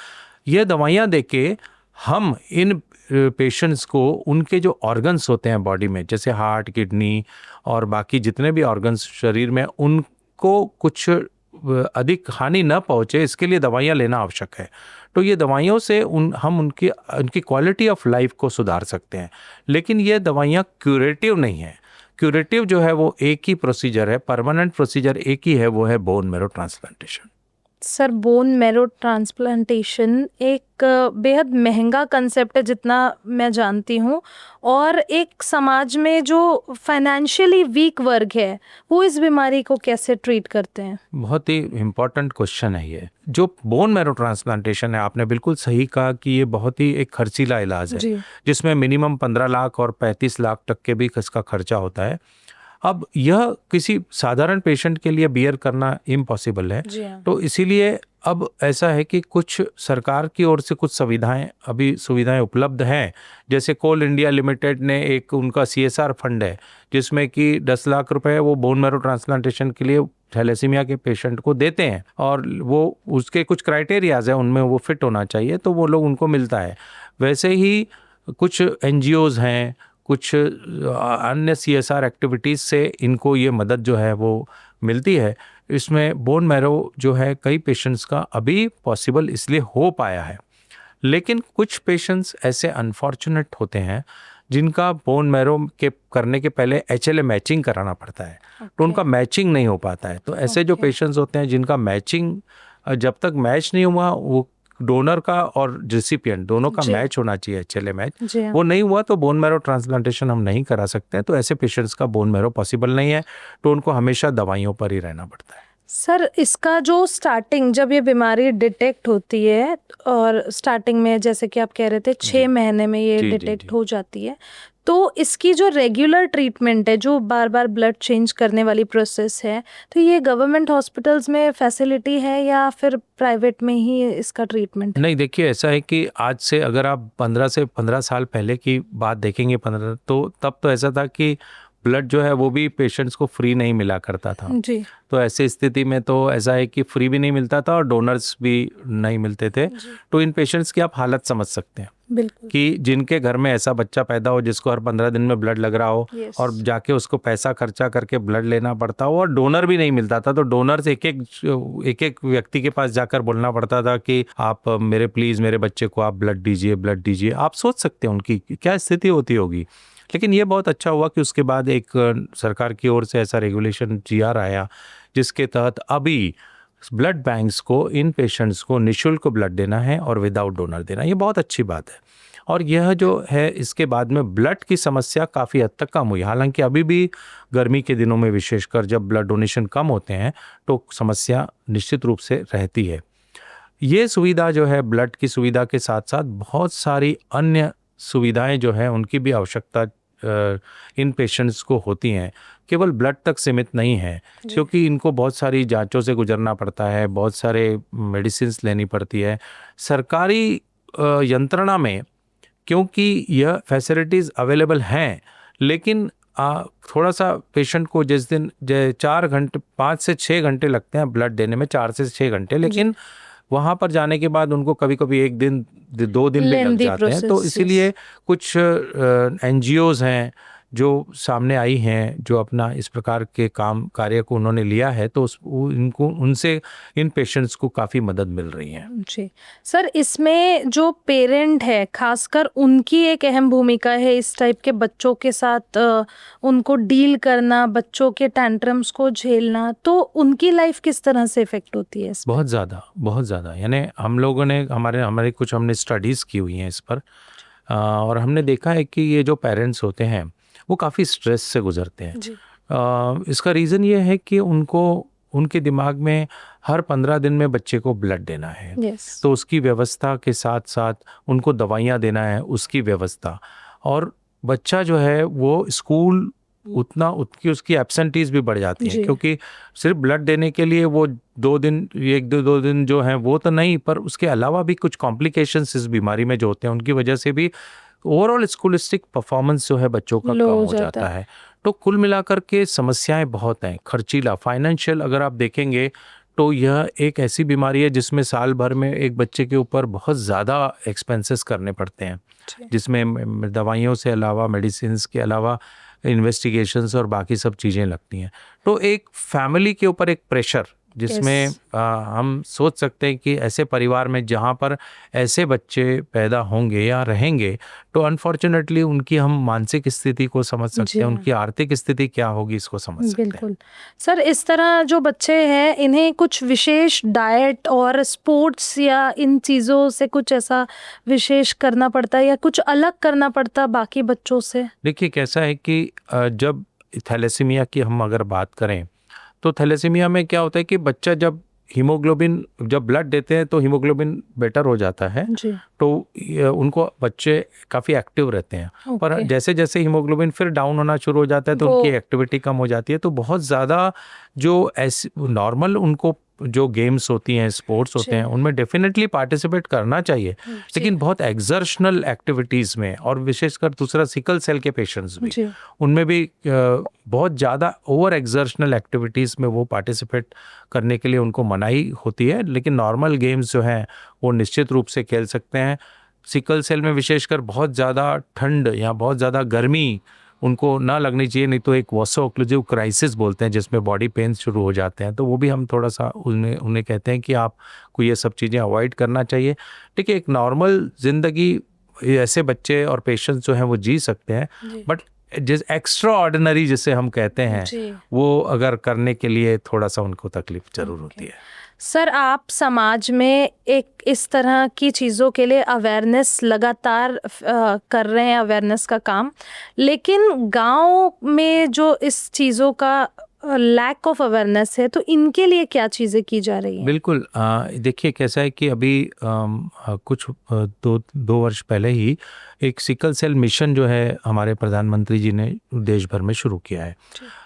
ये दवाइयाँ देके हम इन पेशेंट्स को उनके जो ऑर्गन्स होते हैं बॉडी में, जैसे हार्ट, किडनी और बाकी जितने भी ऑर्गन्स शरीर में, उनको कुछ अधिक हानि न पहुँचे, इसके लिए दवाइयाँ लेना आवश्यक है। तो ये दवाइयों से हम उनकी क्वालिटी ऑफ लाइफ को सुधार सकते हैं, लेकिन ये दवाइयाँ क्यूरेटिव नहीं है। क्यूरेटिव जो है वो एक ही प्रोसीजर है, परमानेंट प्रोसीजर एक ही है, वो है bone marrow transplantation. Sir, bone marrow transplantation एक बेहद महंगा कंसेप्ट है जितना मैं जानती हूँ, और एक समाज में जो फाइनेंशियली वीक वर्ग है वो इस बीमारी को कैसे ट्रीट करते हैं? बहुत ही इम्पॉर्टेंट क्वेश्चन है ये। जो बोन मैरो ट्रांसप्लांटेशन है, आपने बिल्कुल सही कहा कि ये बहुत ही एक खर्चीला इलाज है, जिसमें मिनिमम 15 लाख और 35 लाख तक के भी इसका खर्चा होता है। अब यह किसी साधारण पेशेंट के लिए बियर करना इम्पॉसिबल है। तो इसीलिए अब ऐसा है कि कुछ सरकार की ओर से कुछ सुविधाएं उपलब्ध हैं। जैसे कोल इंडिया लिमिटेड ने एक उनका CSR फंड है, जिसमें कि 10 लाख रुपए वो बोन मैरो ट्रांसप्लांटेशन के लिए थैलेसीमिया के पेशेंट को देते हैं, और वो उसके कुछ क्राइटेरियाज हैं, उनमें वो फिट होना चाहिए, तो वो लोग उनको मिलता है। वैसे ही कुछ NGOs हैं, कुछ अन्य CSR एक्टिविटीज़ से इनको ये मदद जो है वो मिलती है। इसमें बोन मैरो जो है कई पेशेंट्स का अभी पॉसिबल इसलिए हो पाया है, लेकिन कुछ पेशेंट्स ऐसे अनफॉर्चुनेट होते हैं जिनका बोन मैरो के करने के पहले HLA मैचिंग कराना पड़ता है, तो उनका मैचिंग नहीं हो पाता है। तो ऐसे जो पेशेंट्स होते हैं जिनका मैचिंग, जब तक मैच नहीं हुआ, वो डोनर का और रिसिपिएंट दोनों का मैच होना चाहिए, HLA मैच, वो नहीं हुआ तो बोन मैरो ट्रांसप्लांटेशन हम नहीं करा सकते हैं। तो ऐसे पेशेंट्स का बोन मैरो पॉसिबल नहीं है, तो उनको हमेशा दवाइयों पर ही रहना पड़ता है। सर इसका जो स्टार्टिंग जब ये बीमारी डिटेक्ट होती है और स्टार्टिंग में जैसे कि आप कह रहे थे 6 महीने में ये जी, जी, डिटेक्ट जी। हो जाती है, तो इसकी जो रेगुलर ट्रीटमेंट है जो बार बार ब्लड चेंज करने वाली प्रोसेस है, तो ये गवर्नमेंट हॉस्पिटल्स में फैसिलिटी है या फिर प्राइवेट में ही इसका ट्रीटमेंट है? नहीं, देखिए ऐसा है कि आज से अगर आप 15 साल पहले की बात देखेंगे, 15 तो तब तो ऐसा था कि ब्लड जो है वो भी पेशेंट्स को फ्री नहीं मिला करता था। जी तो ऐसी स्थिति में तो ऐसा है कि फ्री भी नहीं मिलता था और डोनर्स भी नहीं मिलते थे। तो इन पेशेंट्स की आप हालत समझ सकते हैं बिल्कुल। कि जिनके घर में ऐसा बच्चा पैदा हो जिसको हर 15 दिन में ब्लड लग रहा हो Yes. और जाके उसको पैसा खर्चा करके ब्लड लेना पड़ता हो और डोनर भी नहीं मिलता था। तो डोनर्स एक एक व्यक्ति के पास जाकर बोलना पड़ता था कि आप मेरे बच्चे को आप ब्लड दीजिए। आप सोच सकते हैं उनकी क्या स्थिति होती होगी। लेकिन ये बहुत अच्छा हुआ कि उसके बाद एक सरकार की ओर से ऐसा रेगुलेशन GR आया जिसके तहत अभी ब्लड बैंक्स को इन पेशेंट्स को निःशुल्क ब्लड देना है और विदाउट डोनर देना। ये बहुत अच्छी बात है और यह जो है इसके बाद में ब्लड की समस्या काफ़ी हद तक कम हुई। हालांकि अभी भी गर्मी के दिनों में विशेषकर जब ब्लड डोनेशन कम होते हैं तो समस्या निश्चित रूप से रहती है। ये सुविधा जो है ब्लड की सुविधा के साथ साथ बहुत सारी अन्य सुविधाएं जो है उनकी भी आवश्यकता इन पेशेंट्स को होती हैं। केवल ब्लड तक सीमित नहीं है क्योंकि इनको बहुत सारी जांचों से गुजरना पड़ता है, बहुत सारे मेडिसिन्स लेनी पड़ती है। सरकारी यंत्रणा में क्योंकि यह फैसिलिटीज़ अवेलेबल हैं लेकिन थोड़ा सा पेशेंट को जिस दिन 4 घंटे 5 से 6 घंटे लगते हैं ब्लड देने में, 4 से 6 घंटे, लेकिन वहाँ पर जाने के बाद उनको कभी कभी 1 दिन 2 दिन भी लग जाते हैं। तो इसीलिए कुछ NGOs हैं जो सामने आई हैं जो अपना इस प्रकार के कार्य को उन्होंने लिया है, तो इनको उनसे इन पेशेंट्स को काफ़ी मदद मिल रही है। जी सर, इसमें जो पेरेंट है खासकर उनकी एक अहम भूमिका है इस टाइप के बच्चों के साथ उनको डील करना, बच्चों के टैंट्रम्स को झेलना, तो उनकी लाइफ किस तरह से इफेक्ट होती है इसमें? बहुत ज़्यादा। यानी हम लोगों ने हमारे कुछ हमने स्टडीज़ की हुई हैं इस पर और हमने देखा है कि ये जो पेरेंट्स होते हैं वो काफ़ी स्ट्रेस से गुजरते हैं। इसका रीज़न ये है कि उनके दिमाग में हर 15 दिन में बच्चे को ब्लड देना है। तो उसकी व्यवस्था के साथ साथ उनको दवाइयाँ देना है, उसकी व्यवस्था, और बच्चा जो है वो स्कूल उसकी एब्सेंटीज भी बढ़ जाती है क्योंकि सिर्फ ब्लड देने के लिए वो 2 दिन जो हैं वो तो नहीं, पर उसके अलावा भी कुछ कॉम्प्लिकेशंस इस बीमारी में जो होते हैं उनकी वजह से भी ओवरऑल स्कूलिस्टिक परफॉर्मेंस जो है बच्चों का कम हो जाता है। तो कुल मिलाकर के समस्याएं बहुत हैं। खर्चीला फाइनेंशियल अगर आप देखेंगे तो यह एक ऐसी बीमारी है जिसमें साल भर में एक बच्चे के ऊपर बहुत ज़्यादा एक्सपेंसेस करने पड़ते हैं, जिसमें दवाइयों से अलावा, मेडिसिन्स के अलावा इन्वेस्टिगेशंस और बाकी सब चीज़ें लगती हैं। तो एक फैमिली के ऊपर एक प्रेशर जिसमें हम सोच सकते हैं कि ऐसे परिवार में जहाँ पर ऐसे बच्चे पैदा होंगे या रहेंगे तो अनफॉर्चुनेटली उनकी हम मानसिक स्थिति को समझ सकते हैं, उनकी आर्थिक स्थिति क्या होगी इसको समझ सकते हैं। बिल्कुल सर, इस तरह जो बच्चे हैं इन्हें कुछ विशेष डाइट और स्पोर्ट्स या इन चीज़ों से कुछ ऐसा विशेष करना पड़ता है या कुछ अलग करना पड़ता है बाकी बच्चों से? देखिए कैसा है कि जब थैलेसीमिया की हम अगर बात करें तो थैलेसीमिया में क्या होता है कि बच्चा जब ब्लड देते हैं तो हीमोग्लोबिन बेटर हो जाता है जी। तो उनको बच्चे काफ़ी एक्टिव रहते हैं पर जैसे जैसे हीमोग्लोबिन फिर डाउन होना शुरू हो जाता है तो उनकी एक्टिविटी कम हो जाती है। तो बहुत ज़्यादा जो ऐसी नॉर्मल उनको जो गेम्स होती हैं, स्पोर्ट्स होते हैं, उनमें डेफिनेटली पार्टिसिपेट करना चाहिए, लेकिन बहुत एक्सर्शनल एक्टिविटीज़ में, और विशेषकर दूसरा सिकल सेल के पेशेंट्स भी, उनमें भी बहुत ज़्यादा ओवर एक्सर्शनल एक्टिविटीज़ में वो पार्टिसिपेट करने के लिए उनको मनाही होती है। लेकिन नॉर्मल गेम्स जो हैं वो निश्चित रूप से खेल सकते हैं। सिकल सेल में विशेषकर बहुत ज़्यादा ठंड या बहुत ज़्यादा गर्मी उनको ना लगनी चाहिए, नहीं तो एक वासो ओक्लूसिव क्राइसिस बोलते हैं जिसमें बॉडी पेन्स शुरू हो जाते हैं। तो वो भी हम थोड़ा सा उन्हें कहते हैं कि आपको ये सब चीज़ें अवॉइड करना चाहिए। ठीक है, एक नॉर्मल ज़िंदगी ऐसे बच्चे और पेशेंट्स जो हैं वो जी सकते हैं, बट जिस एक्स्ट्रा ऑर्डिनरी जिसे हम कहते हैं वो अगर करने के लिए थोड़ा सा उनको तकलीफ ज़रूर होती है। सर, आप समाज में एक इस तरह की चीज़ों के लिए अवेयरनेस लगातार कर रहे हैं, अवेयरनेस का काम, लेकिन गांव में जो इस चीज़ों का लैक ऑफ अवेयरनेस है, तो इनके लिए क्या चीज़ें की जा रही हैं? बिल्कुल। देखिए कैसा है कि अभी कुछ दो वर्ष पहले ही एक सिकल सेल मिशन जो है हमारे प्रधानमंत्री जी ने देश भर में शुरू किया है।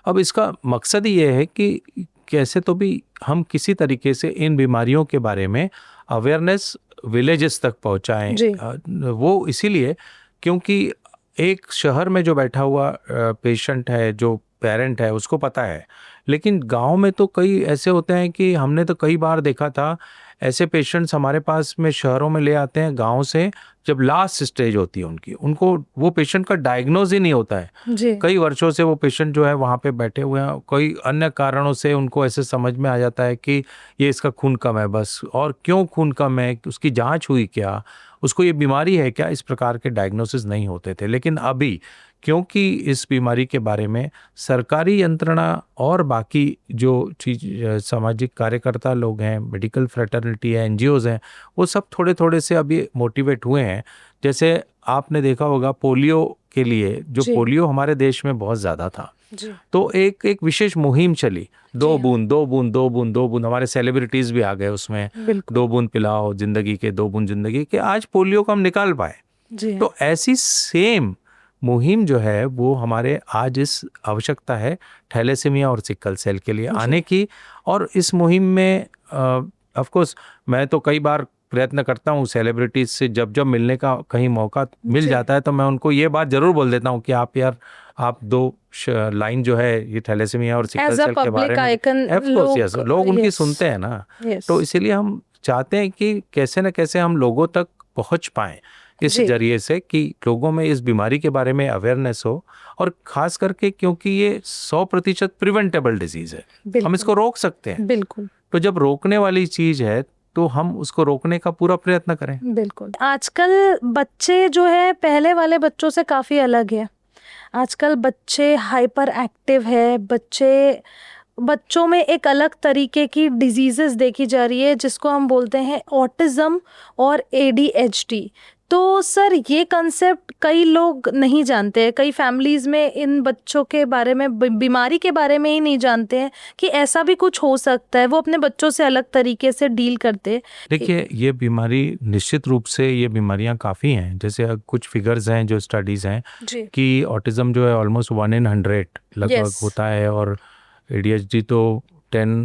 अब इसका मकसद ही ये है कि कैसे तो भी हम किसी तरीके से इन बीमारियों के बारे में अवेयरनेस विलेजेस तक पहुंचाएं। जी। वो इसीलिए क्योंकि एक शहर में जो बैठा हुआ पेशेंट है, जो पेरेंट है, उसको पता है, लेकिन गांव में तो कई ऐसे होते हैं कि हमने तो कई बार देखा था ऐसे पेशेंट्स हमारे पास में शहरों में ले आते हैं गांव से, जब लास्ट स्टेज होती है उनको वो पेशेंट का डायग्नोज ही नहीं होता है। जी। कई वर्षों से वो पेशेंट जो है वहाँ पे बैठे हुए हैं, कोई अन्य कारणों से उनको ऐसे समझ में आ जाता है कि ये इसका खून कम है बस, और क्यों खून कम है, उसकी जांच हुई क्या, उसको ये बीमारी है क्या, इस प्रकार के डायग्नोसिस नहीं होते थे। लेकिन अभी क्योंकि इस बीमारी के बारे में सरकारी यंत्रणा और बाकी जो चीज सामाजिक कार्यकर्ता लोग हैं, मेडिकल फ्रेटर्निटी है, एनजीओज हैं, वो सब थोड़े थोड़े से अभी मोटिवेट हुए हैं। जैसे आपने देखा होगा पोलियो के लिए, जो जी। पोलियो हमारे देश में बहुत ज़्यादा था, जी। तो एक विशेष मुहिम चली, दो हाँ। बूंद दो बूंद दो बूंद दो बूंद, हमारे सेलिब्रिटीज भी आ गए उसमें, बिल्कुल। 2 बूंद पिलाओ जिंदगी के, 2 बूंद जिंदगी के, आज पोलियो को हम निकाल पाए। जी। तो ऐसी सेम मुहिम जो है वो हमारे आज इस आवश्यकता है थैलेसीमिया और सिकल सेल के लिए आने की। और इस मुहिम में ऑफ कोर्स मैं तो कई बार प्रयत्न करता हूँ सेलिब्रिटीज से, जब जब मिलने का कहीं मौका मिल जाता है तो मैं उनको ये बात जरूर बोल देता हूँ कि आप 2 लाइन जो है ये थैलेसीमिया और सिकल सेल के बारे में, ऑफ कोर्स लोग उनकी सुनते हैं ना। तो इसीलिए हम चाहते हैं कि कैसे न कैसे हम लोगों तक पहुंच पाएं इस जरिए से, कि लोगों में इस बीमारी के बारे में अवेयरनेस हो, और खास करके क्योंकि ये 100% प्रिवेंटेबल डिजीज है, हम इसको रोक सकते हैं। बिल्कुल। तो जब रोकने वाली चीज है तो हम उसको रोकने का पूरा प्रयत्न करें। बिल्कुल। आजकल बच्चे जो है पहले वाले बच्चों से काफ़ी अलग है। आजकल बच्चे हाइपर एक्टिव है, बच्चों में एक अलग तरीके की डिजीजेस देखी जा रही है जिसको हम बोलते हैं ऑटिज्म और ADHD। तो सर ये कंसेप्ट कई लोग नहीं जानते हैं, कई फैमिलीज में इन बच्चों के बारे में, बीमारी के बारे में ही नहीं जानते हैं कि ऐसा भी कुछ हो सकता है। वो अपने बच्चों से अलग तरीके से डील करते हैं। देखिए ये बीमारी निश्चित रूप से, ये बीमारियां काफ़ी हैं। जैसे कुछ फिगर्स हैं जो स्टडीज़ हैं कि ऑटिज्म जो है ऑलमोस्ट 1 in 100 लगभग होता है, और ADHD तो 10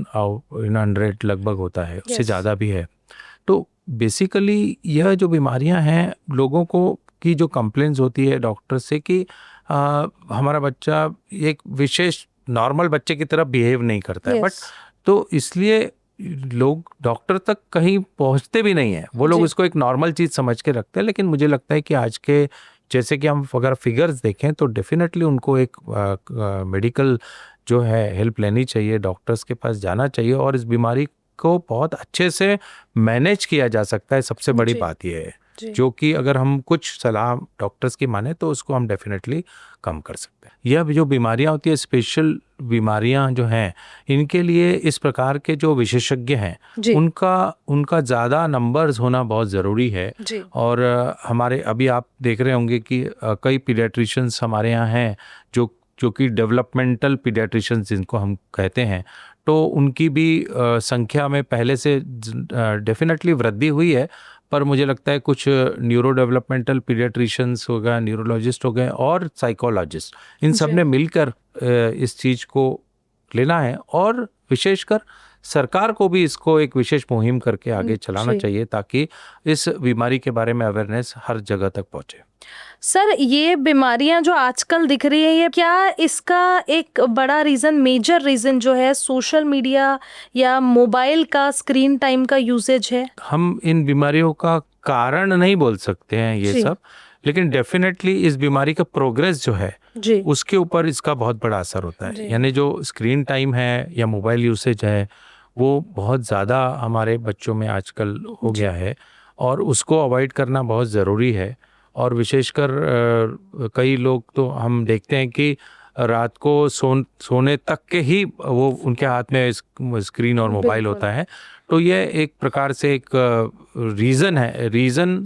in 100 लगभग होता है, उससे ज़्यादा भी है। तो बेसिकली यह जो बीमारियां हैं, लोगों को की जो कंप्लेंट्स होती है डॉक्टर से कि हमारा बच्चा एक विशेष नॉर्मल बच्चे की तरह बिहेव नहीं करता है, बट तो इसलिए लोग डॉक्टर तक कहीं पहुंचते भी नहीं है, वो लोग इसको एक नॉर्मल चीज़ समझ के रखते हैं। लेकिन मुझे लगता है कि आज के जैसे कि हम अगर फिगर्स देखें तो डेफिनेटली उनको एक मेडिकल जो है हेल्प लेनी चाहिए, डॉक्टर्स के पास जाना चाहिए, और इस बीमारी को बहुत अच्छे से मैनेज किया जा सकता है। सबसे बड़ी बात यह है, जो कि अगर हम कुछ सलाह डॉक्टर्स की माने तो उसको हम डेफिनेटली कम कर सकते हैं। यह जो बीमारियां होती है, स्पेशल बीमारियां जो हैं, इनके लिए इस प्रकार के जो विशेषज्ञ हैं उनका ज़्यादा नंबर्स होना बहुत ज़रूरी है। और हमारे अभी आप देख रहे होंगे कि कई पीडियाट्रिशियंस हमारे यहाँ हैं जो कि डेवलपमेंटल पीडियाट्रिशियंस जिनको हम कहते हैं, तो उनकी भी संख्या में पहले से डेफिनेटली वृद्धि हुई है। पर मुझे लगता है कुछ न्यूरो डेवलपमेंटल पीडियाट्रिशियंस हो गए, न्यूरोलॉजिस्ट हो गए और साइकोलॉजिस्ट, इन सब ने मिलकर इस चीज़ को लेना है, और विशेषकर सरकार को भी इसको एक विशेष मुहिम करके आगे चलाना चाहिए ताकि इस बीमारी के बारे में अवेयरनेस हर जगह तक पहुँचे। सर ये बीमारियां जो आजकल दिख रही है, ये क्या इसका एक बड़ा रीज़न, मेजर रीज़न जो है सोशल मीडिया या मोबाइल का स्क्रीन टाइम का यूसेज है? हम इन बीमारियों का कारण नहीं बोल सकते हैं ये सब, लेकिन डेफिनेटली इस बीमारी का प्रोग्रेस जो है उसके ऊपर इसका बहुत बड़ा असर होता है। यानी जो स्क्रीन टाइम है या मोबाइल यूसेज है वो बहुत ज़्यादा हमारे बच्चों में आजकल हो गया है, और उसको अवॉइड करना बहुत ज़रूरी है। और विशेषकर कई लोग तो हम देखते हैं कि रात को सोने तक के ही वो उनके हाथ में स्क्रीन और मोबाइल होता है। तो ये एक प्रकार से एक रीज़न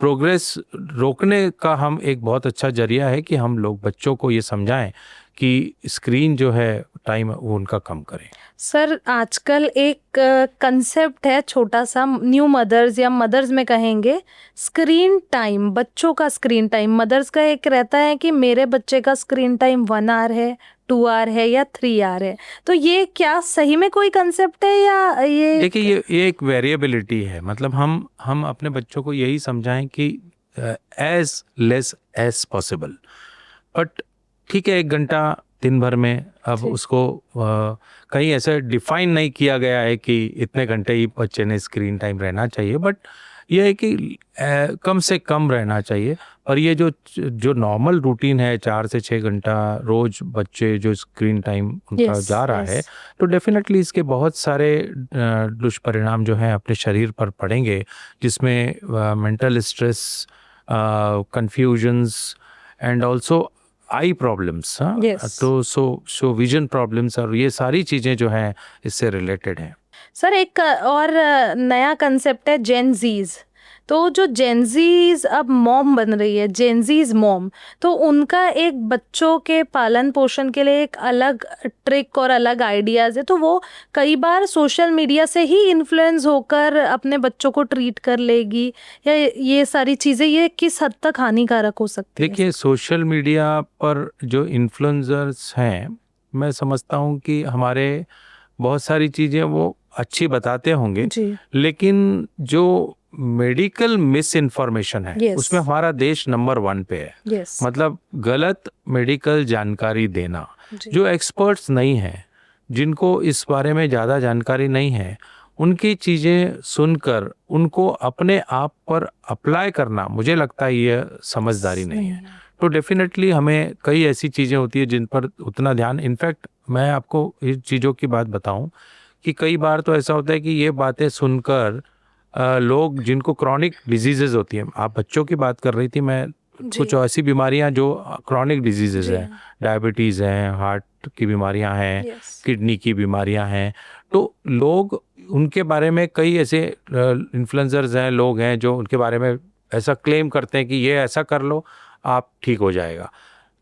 प्रोग्रेस रोकने का हम एक बहुत अच्छा जरिया है कि हम लोग बच्चों को ये समझाएं कि स्क्रीन जो है टाइम वो उनका कम करें। सर आजकल एक कंसेप्ट है छोटा सा, न्यू मदर्स या मदर्स में कहेंगे, स्क्रीन टाइम, बच्चों का स्क्रीन टाइम। मदर्स का एक रहता है कि मेरे बच्चे का स्क्रीन टाइम 1 आवर है, 2 आवर है या 3 आवर है। तो ये क्या सही में कोई कंसेप्ट है या ये? देखिए ये एक वेरिएबिलिटी है, मतलब हम अपने बच्चों को यही समझाएं कि as less as possible, but ठीक है 1 घंटा दिन भर में, अब जी। उसको कहीं ऐसे डिफाइन नहीं किया गया है कि इतने घंटे ही बच्चे ने स्क्रीन टाइम रहना चाहिए, बट ये है कि कम से कम रहना चाहिए। और ये जो नॉर्मल रूटीन है 4 से 6 घंटा रोज बच्चे जो स्क्रीन टाइम उनका यस, जा रहा है, यस। तो डेफिनेटली इसके बहुत सारे दुष्परिणाम जो हैं अपने शरीर पर पड़ेंगे, जिसमें mental stress, confusions and also I problems. हाँ, Yes. तो सो विजन प्रॉब्लम्स और ये सारी चीज़ें जो हैं इससे रिलेटेड हैं। सर एक और नया कंसेप्ट है जेनजीज। तो जो जेनजीज अब मॉम बन रही है, जेनजीज मॉम, तो उनका एक बच्चों के पालन पोषण के लिए एक अलग ट्रिक और अलग आइडियाज़ है। तो वो कई बार सोशल मीडिया से ही इन्फ्लुएंस होकर अपने बच्चों को ट्रीट कर लेगी, या ये सारी चीज़ें ये किस हद तक हानिकारक हो सकती है? देखिए सोशल मीडिया पर जो इन्फ्लुएंसर्स हैं, मैं समझता हूँ कि हमारे बहुत सारी चीज़ें वो अच्छी बताते होंगे, जी। लेकिन जो मेडिकल मिस इन्फॉर्मेशन है Yes. उसमें हमारा देश नंबर 1 पे है। यस। मतलब गलत मेडिकल जानकारी देना, जी। जो एक्सपर्ट्स नहीं हैं, जिनको इस बारे में ज़्यादा जानकारी नहीं है, उनकी चीज़ें सुनकर उनको अपने आप पर अप्लाई करना, मुझे लगता है ये समझदारी नहीं है। तो डेफिनेटली हमें कई ऐसी चीज़ें होती है जिन पर उतना ध्यान, इनफैक्ट मैं आपको इस चीज़ों की बात बताऊं कि कई बार तो ऐसा होता है कि ये बातें सुनकर लोग जिनको क्रॉनिक डिजीजेज होती हैं, आप बच्चों की बात कर रही थी, मैं जी। कुछ ऐसी बीमारियां जो क्रॉनिक डिजीजेज जी। हैं, डायबिटीज़ हैं, हार्ट की बीमारियां हैं, यस। किडनी की बीमारियां हैं, तो लोग उनके बारे में कई ऐसे इन्फ्लुएंसर्स हैं, लोग हैं जो उनके बारे में ऐसा क्लेम करते हैं कि ये ऐसा कर लो आप ठीक हो जाएगा।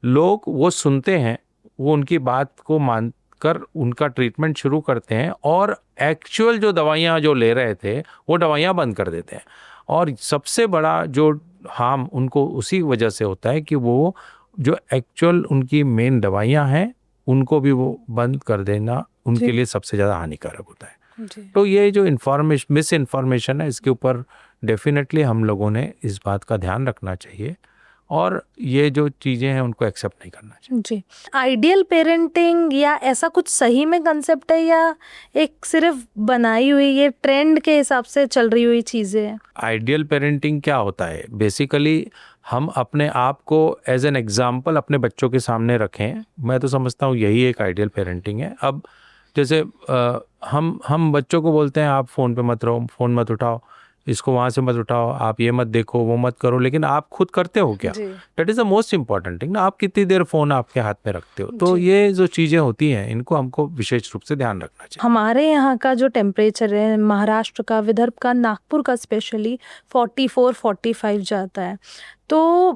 लोग वो सुनते हैं, वो उनकी बात को मानकर उनका ट्रीटमेंट शुरू करते हैं और एक्चुअल जो दवाइयाँ जो ले रहे थे वो दवाइयाँ बंद कर देते हैं। और सबसे बड़ा जो हार्म उनको उसी वजह से होता है कि वो जो एक्चुअल उनकी मेन दवाइयाँ हैं उनको भी वो बंद कर देना उनके जी। लिए सबसे ज़्यादा हानिकारक होता है। जी। तो ये जो मिस इन्फॉर्मेशन है, इसके ऊपर डेफिनेटली हम लोगों ने इस बात का ध्यान रखना चाहिए और ये जो चीज़ें हैं उनको एक्सेप्ट नहीं करना चाहिए। जी। आइडियल पेरेंटिंग या ऐसा कुछ सही में कंसेप्ट है या एक सिर्फ बनाई हुई ये ट्रेंड के हिसाब से चल रही हुई चीज़ें हैं? आइडियल पेरेंटिंग क्या होता है? बेसिकली हम अपने आप को एज एन एग्जाम्पल अपने बच्चों के सामने रखें, मैं तो समझता हूँ यही एक आइडियल पेरेंटिंग है। अब जैसे हम बच्चों को बोलते हैं आप फ़ोन पे मत रहो, फ़ोन मत उठाओ, इसको वहाँ से मत उठाओ, आप ये मत देखो, वो मत करो, लेकिन आप खुद करते हो क्या? जी। That is the most important thing ना, आप कितनी देर फ़ोन आपके हाथ में रखते हो। तो जी। ये जो चीज़ें होती हैं इनको हमको विशेष रूप से ध्यान रखना चाहिए। हमारे यहाँ का जो टेम्परेचर है, महाराष्ट्र का, विदर्भ का, नागपुर का स्पेशली 44-45 जाता है। तो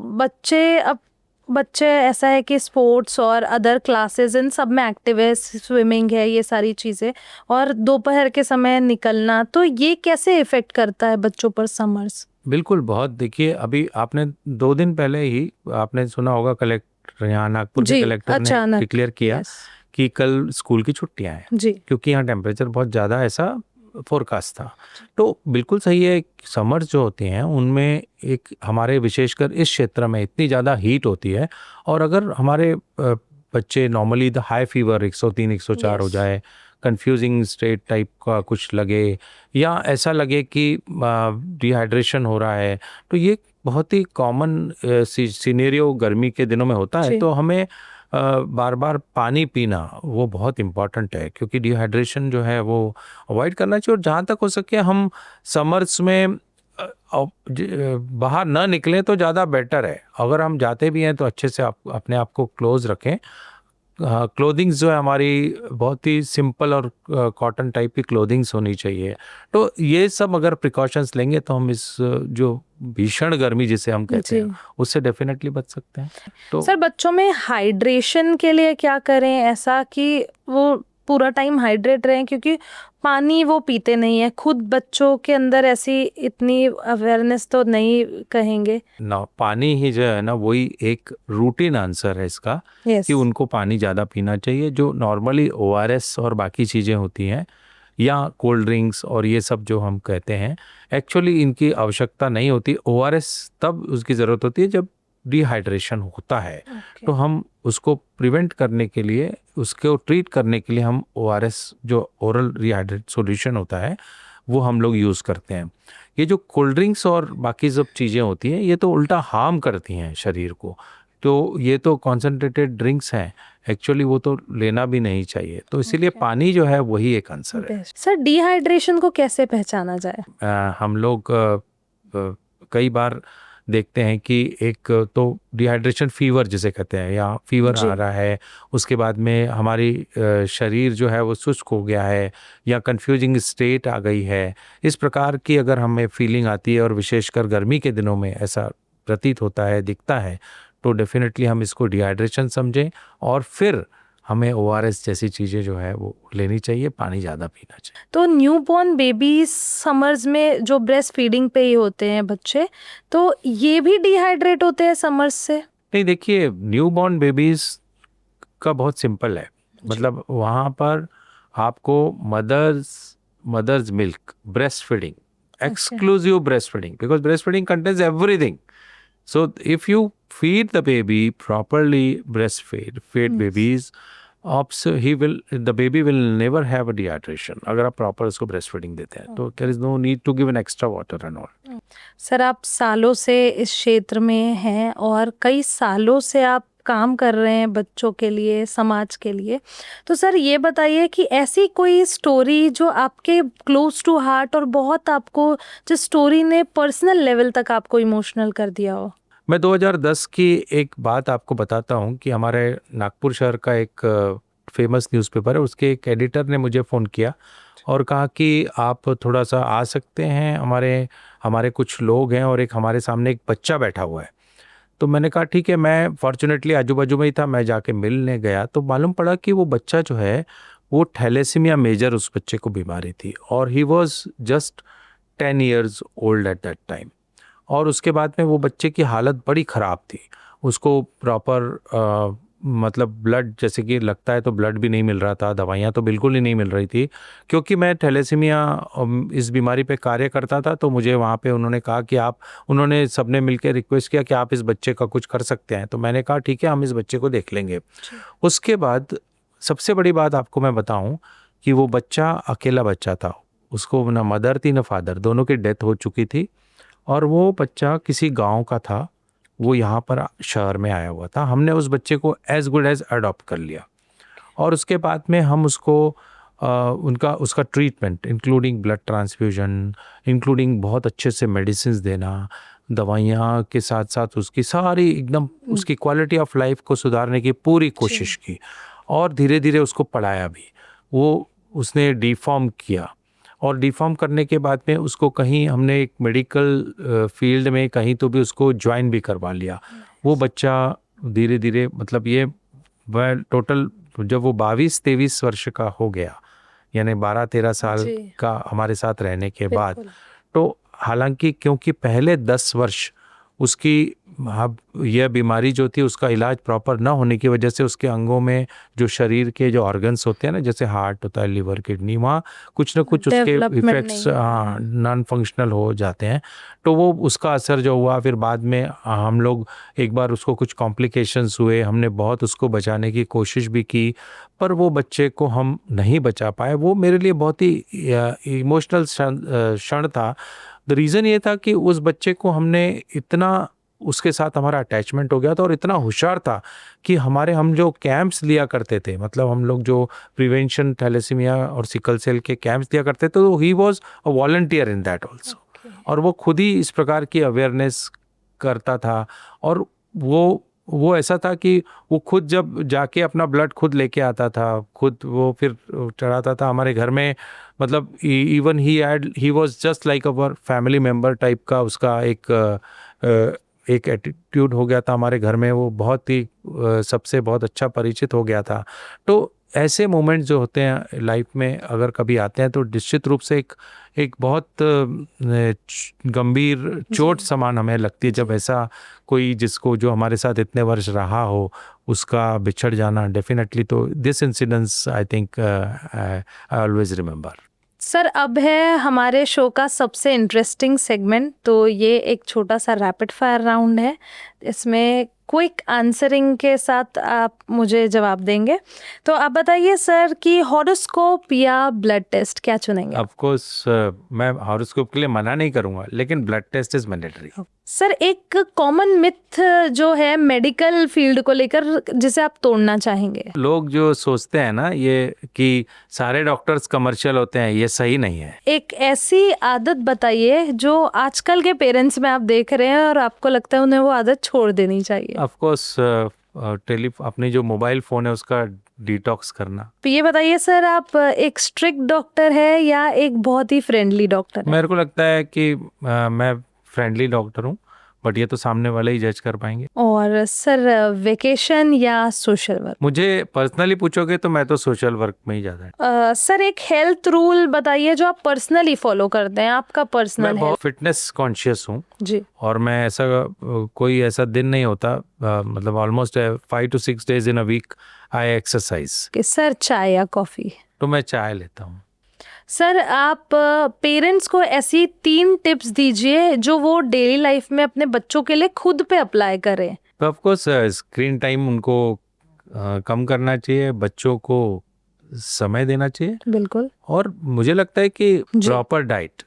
बच्चे ऐसा है कि स्पोर्ट्स और अदर क्लासेस इन सब में एक्टिव है, स्विमिंग है, ये सारी चीज़ें, और दोपहर के समय निकलना, तो ये कैसे इफ़ेक्ट करता है बच्चों पर समर्स? बिल्कुल, बहुत। देखिए अभी आपने 2 दिन पहले ही आपने सुना होगा कलेक्टर, यहाँ नागपुर के जी, कलेक्टर ने अचानक। डिक्लेयर किया यस। कि कल स्कूल की छुट्टियां हैं, जी। क्योंकि यहाँ टेम्परेचर बहुत ज़्यादा ऐसा फोरकास्ट था। तो बिल्कुल सही है, समर्स जो होते हैं उनमें एक हमारे विशेषकर इस क्षेत्र में इतनी ज़्यादा हीट होती है, और अगर हमारे बच्चे नॉर्मली द हाई फीवर 103-104 हो यस। जाए, जाए, कंफ्यूजिंग स्टेट टाइप का कुछ लगे, या ऐसा लगे कि डिहाइड्रेशन हो रहा है, तो ये बहुत ही कॉमन सिनेरियो गर्मी के दिनों में होता है। जी। तो हमें बार बार पानी पीना वो बहुत इम्पॉर्टेंट है, क्योंकि डिहाइड्रेशन जो है वो अवॉइड करना चाहिए। और जहाँ तक हो सके हम समर्स में बाहर ना निकलें तो ज़्यादा बेटर है। अगर हम जाते भी हैं तो अच्छे से आप अपने आप को क्लोज रखें, क्लोथिंग्स जो है हमारी बहुत ही सिंपल और कॉटन टाइप की क्लोथिंग्स होनी चाहिए। तो ये सब अगर प्रिकॉशंस लेंगे तो हम इस जो भीषण गर्मी जिसे हम कहते जी। हैं उससे डेफिनेटली बच सकते हैं। तो सर बच्चों में हाइड्रेशन के लिए क्या करें ऐसा कि वो पूरा टाइम हाइड्रेट रहें, क्योंकि पानी वो पीते नहीं है, खुद बच्चों के अंदर ऐसी इतनी अवेयरनेस तो नहीं कहेंगे। ना पानी ही जो है ना वही एक रूटीन आंसर है इसका यस। कि उनको पानी ज़्यादा पीना चाहिए। जो नॉर्मली ORS और बाकी चीज़ें होती हैं या कोल्ड ड्रिंक्स और ये सब जो हम कहते हैं, एक्चुअली इनकी आवश्यकता नहीं होती। ORS तब उसकी ज़रूरत होती है जब डिहाइड्रेशन होता है। तो हम उसको प्रिवेंट करने के लिए, उसको ट्रीट करने के लिए हम ORS जो ओरल रिहाइड्रेट सॉल्यूशन होता है वो हम लोग यूज़ करते हैं। ये जो कोल्ड ड्रिंक्स और बाकी सब चीज़ें होती हैं ये तो उल्टा हार्म करती हैं शरीर को। तो ये तो कॉन्सेंट्रेटेड ड्रिंक्स हैं, एक्चुअली वो तो लेना भी नहीं चाहिए। तो इसीलिए पानी जो है वही एक आंसर है। सर डिहाइड्रेशन को कैसे पहचाना जाए? हम लोग कई बार देखते हैं कि एक तो डिहाइड्रेशन फीवर जिसे कहते हैं, या फीवर जी। आ रहा है, उसके बाद में हमारी शरीर जो है वो शुष्क हो गया है या कंफ्यूजिंग स्टेट आ गई है। इस प्रकार की अगर हमें फीलिंग आती है और विशेषकर गर्मी के दिनों में ऐसा प्रतीत होता है, दिखता है, तो डेफिनेटली हम इसको डिहाइड्रेशन समझें और फिर हमें ORS जैसी चीज़ें जो है वो लेनी चाहिए, पानी ज़्यादा पीना चाहिए। तो न्यूबॉर्न बेबी समर्स में जो ब्रेस्ट फीडिंग पे ही होते हैं बच्चे, तो ये भी डिहाइड्रेट होते हैं समर्स से? नहीं, देखिए न्यूबॉर्न बेबीज़ का बहुत सिंपल है। मतलब वहाँ पर आपको mother's milk, breast feeding, exclusive breast feeding, because breast feeding contains everything. So if you feed the baby properly, feed babies, the baby will never have a dehydration. अगर आप proper उसको ब्रेस्ट फीडिंग देते हैं तो there is no need to give an extra water and all. Sir आप सालों से इस क्षेत्र में हैं और कई सालों से आप काम कर रहे हैं बच्चों के लिए, समाज के लिए। तो सर ये बताइए कि ऐसी कोई स्टोरी जो आपके क्लोज टू हार्ट और बहुत आपको, जिस स्टोरी ने पर्सनल लेवल तक आपको इमोशनल कर दिया हो? मैं 2010 की एक बात आपको बताता हूँ कि हमारे नागपुर शहर का एक फेमस न्यूज़पेपर है, उसके एक एडिटर ने मुझे फ़ोन किया और कहा कि आप थोड़ा सा आ सकते हैं, हमारे कुछ लोग हैं और एक हमारे सामने एक बच्चा बैठा हुआ है। तो मैंने कहा ठीक है। मैं फॉर्चुनेटली आजू बाजू में ही था, मैं जाके मिलने गया तो मालूम पड़ा कि वो बच्चा जो है वो थैलेसीमिया मेजर उस बच्चे को बीमारी थी और he was just 10 years old at that time. और उसके बाद में वो बच्चे की हालत बड़ी ख़राब थी, उसको प्रॉपर मतलब ब्लड जैसे कि लगता है तो ब्लड भी नहीं मिल रहा था, दवाइयाँ तो बिल्कुल ही नहीं मिल रही थी। क्योंकि मैं थैलेसीमिया इस बीमारी पे कार्य करता था तो मुझे वहाँ पे उन्होंने कहा कि उन्होंने सबने मिलकर रिक्वेस्ट किया कि आप इस बच्चे का कुछ कर सकते हैं। तो मैंने कहा ठीक है, हम इस बच्चे को देख लेंगे। उसके बाद सबसे बड़ी बात आपको मैं बताऊँ कि वो बच्चा अकेला बच्चा था, उसको ना मदर थी ना फादर, दोनों की डेथ हो चुकी थी। और वो बच्चा किसी गांव का था, वो यहाँ पर शहर में आया हुआ था। हमने उस बच्चे को एज गुड एज अडॉप्ट कर लिया और उसके बाद में हम उसको उसका treatment including blood transfusion, including बहुत अच्छे से मेडिसिन देना, दवाइयाँ के साथ साथ उसकी सारी एकदम उसकी क्वालिटी ऑफ लाइफ को सुधारने की पूरी कोशिश की और धीरे धीरे उसको पढ़ाया भी। वो उसने डिफॉर्म किया और डिफॉर्म करने के बाद में उसको कहीं हमने एक मेडिकल फील्ड में कहीं तो भी उसको ज्वाइन भी करवा लिया। वो बच्चा धीरे धीरे मतलब ये टोटल जब वो 22-23 वर्ष का हो गया, यानी 12-13 साल का हमारे साथ रहने के बाद, तो हालांकि क्योंकि पहले 10 वर्ष उसकी यह बीमारी जो थी उसका इलाज प्रॉपर ना होने की वजह से उसके अंगों में जो शरीर के जो ऑर्गन्स होते हैं ना, जैसे हार्ट होता है, लिवर, किडनी, वहाँ कुछ ना कुछ उसके इफेक्ट्स नॉन फंक्शनल हो जाते हैं। तो वो उसका असर जो हुआ, फिर बाद में हम लोग एक बार उसको कुछ कॉम्प्लिकेशंस हुए, हमने बहुत उसको बचाने की कोशिश भी की पर वो बच्चे को हम नहीं बचा पाए। वो मेरे लिए बहुत ही इमोशनल क्षण था। द रीज़न ये था कि उस बच्चे को हमने इतना, उसके साथ हमारा अटैचमेंट हो गया था और इतना होशियार था कि हम जो कैंप्स लिया करते थे, मतलब हम लोग जो प्रिवेंशन थैलेसीमिया और सिकल सेल के कैंप्स लिया करते थे, तो he was a volunteer in that also. और वो खुद ही इस प्रकार की अवेयरनेस करता था और वो वो ऐसा था कि वो खुद जब जाके अपना ब्लड खुद लेके आता था, खुद वो फिर चढ़ाता था हमारे घर में, मतलब even he was just like our family member type का उसका एक एटीट्यूड हो गया था हमारे घर में। वो बहुत ही सबसे बहुत अच्छा परिचित हो गया था। तो ऐसे मोमेंट्स जो होते हैं लाइफ में अगर कभी आते हैं तो निश्चित रूप से एक बहुत गंभीर चोट समान हमें लगती है जब ऐसा कोई जिसको जो हमारे साथ इतने वर्ष रहा हो उसका बिछड़ जाना। डेफिनेटली तो this incidence I think I always remember. Sir अब है हमारे शो का सबसे इंटरेस्टिंग सेगमेंट, तो ये एक छोटा सा रैपिड फायर राउंड है। इसमें क्विक आंसरिंग के साथ आप मुझे जवाब देंगे। तो आप बताइए सर कि हॉरोस्कोप या ब्लड टेस्ट क्या चुनेंगे? ऑफ कोर्स मैं हॉरोस्कोप के लिए मना नहीं करूंगा, लेकिन blood test is mandatory. Sir एक कॉमन मिथ जो है मेडिकल फील्ड को लेकर जिसे आप तोड़ना चाहेंगे? लोग जो सोचते हैं ना ये कि सारे डॉक्टर्स कमर्शियल होते हैं, ये सही नहीं है। एक ऐसी आदत बताइए जो आजकल के पेरेंट्स में आप देख रहे हैं और आपको लगता है उन्हें वो आदत छोड़ देनी चाहिए। ऑफ कोर्स अपनी जो मोबाइल फ़ोन है उसका डिटॉक्स करना। तो ये बताइए सर, आप एक स्ट्रिक्ट डॉक्टर है या एक बहुत ही फ्रेंडली डॉक्टर है? मेरे को लगता है कि मैं फ्रेंडली डॉक्टर हूँ, बट ये तो सामने वाले ही जज कर पाएंगे। और सर वेकेशन या सोशल वर्क? मुझे पर्सनली पूछोगे तो मैं तो सोशल वर्क में ही ज़्यादा है। सर एक हेल्थ रूल बताइए जो आप पर्सनली फॉलो करते हैं, आपका पर्सनल मैं हेल्थ। बहुत फिटनेस कॉन्शियस हूँ जी। और मैं ऐसा कोई ऐसा दिन नहीं होता, मतलब almost 5 to 6 days in a week I exercise. कि सर चाय या कॉफी? तो मैं चाय लेता हूँ। सर आप पेरेंट्स को ऐसी 3 टिप्स दीजिए जो वो डेली लाइफ में अपने बच्चों के लिए खुद पे अप्लाई करें। तो ऑफ कोर्स स्क्रीन टाइम उनको कम करना चाहिए, बच्चों को समय देना चाहिए, बिल्कुल। और मुझे लगता है कि जी। प्रॉपर डाइट,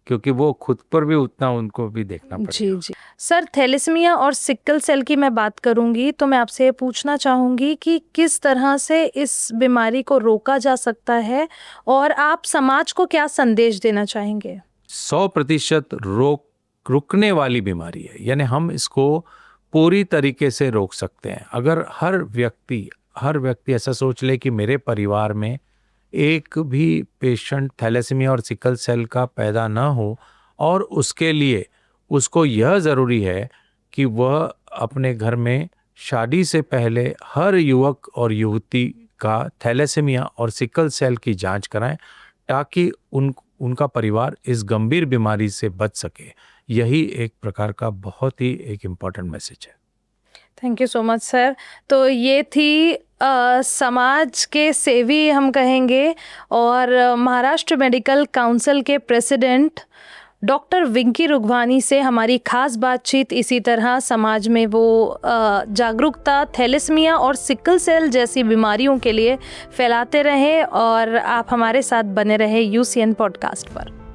क्योंकि वो खुद पर भी उतना उनको भी देखना जी पड़ेगा। जी। सर थैलेसीमिया और सिकल सेल की मैं बात करूंगी तो मैं आपसे ये पूछना चाहूंगी कि किस तरह से इस बीमारी को रोका जा सकता है और आप समाज को क्या संदेश देना चाहेंगे? 100% रुकने वाली बीमारी है, यानी हम इसको पूरी तरीके से रोक सकते हैं अगर हर व्यक्ति ऐसा सोच ले कि मेरे परिवार में एक भी पेशेंट थैलेसीमिया और सिकल सेल का पैदा ना हो, और उसके लिए उसको यह ज़रूरी है कि वह अपने घर में शादी से पहले हर युवक और युवती का थैलेसीमिया और सिकल सेल की जांच कराएं ताकि उनका परिवार इस गंभीर बीमारी से बच सके। यही एक प्रकार का बहुत ही एक इम्पॉर्टेंट मैसेज है। Thank you so much sir. तो ये थी समाज के सेवी हम कहेंगे और महाराष्ट्र मेडिकल काउंसिल के प्रेसिडेंट डॉक्टर विंकी रुघवानी से हमारी खास बातचीत। इसी तरह समाज में वो जागरूकता थैलेसीमिया और सिकल सेल जैसी बीमारियों के लिए फैलाते रहें और आप हमारे साथ बने रहे UCN पॉडकास्ट पर।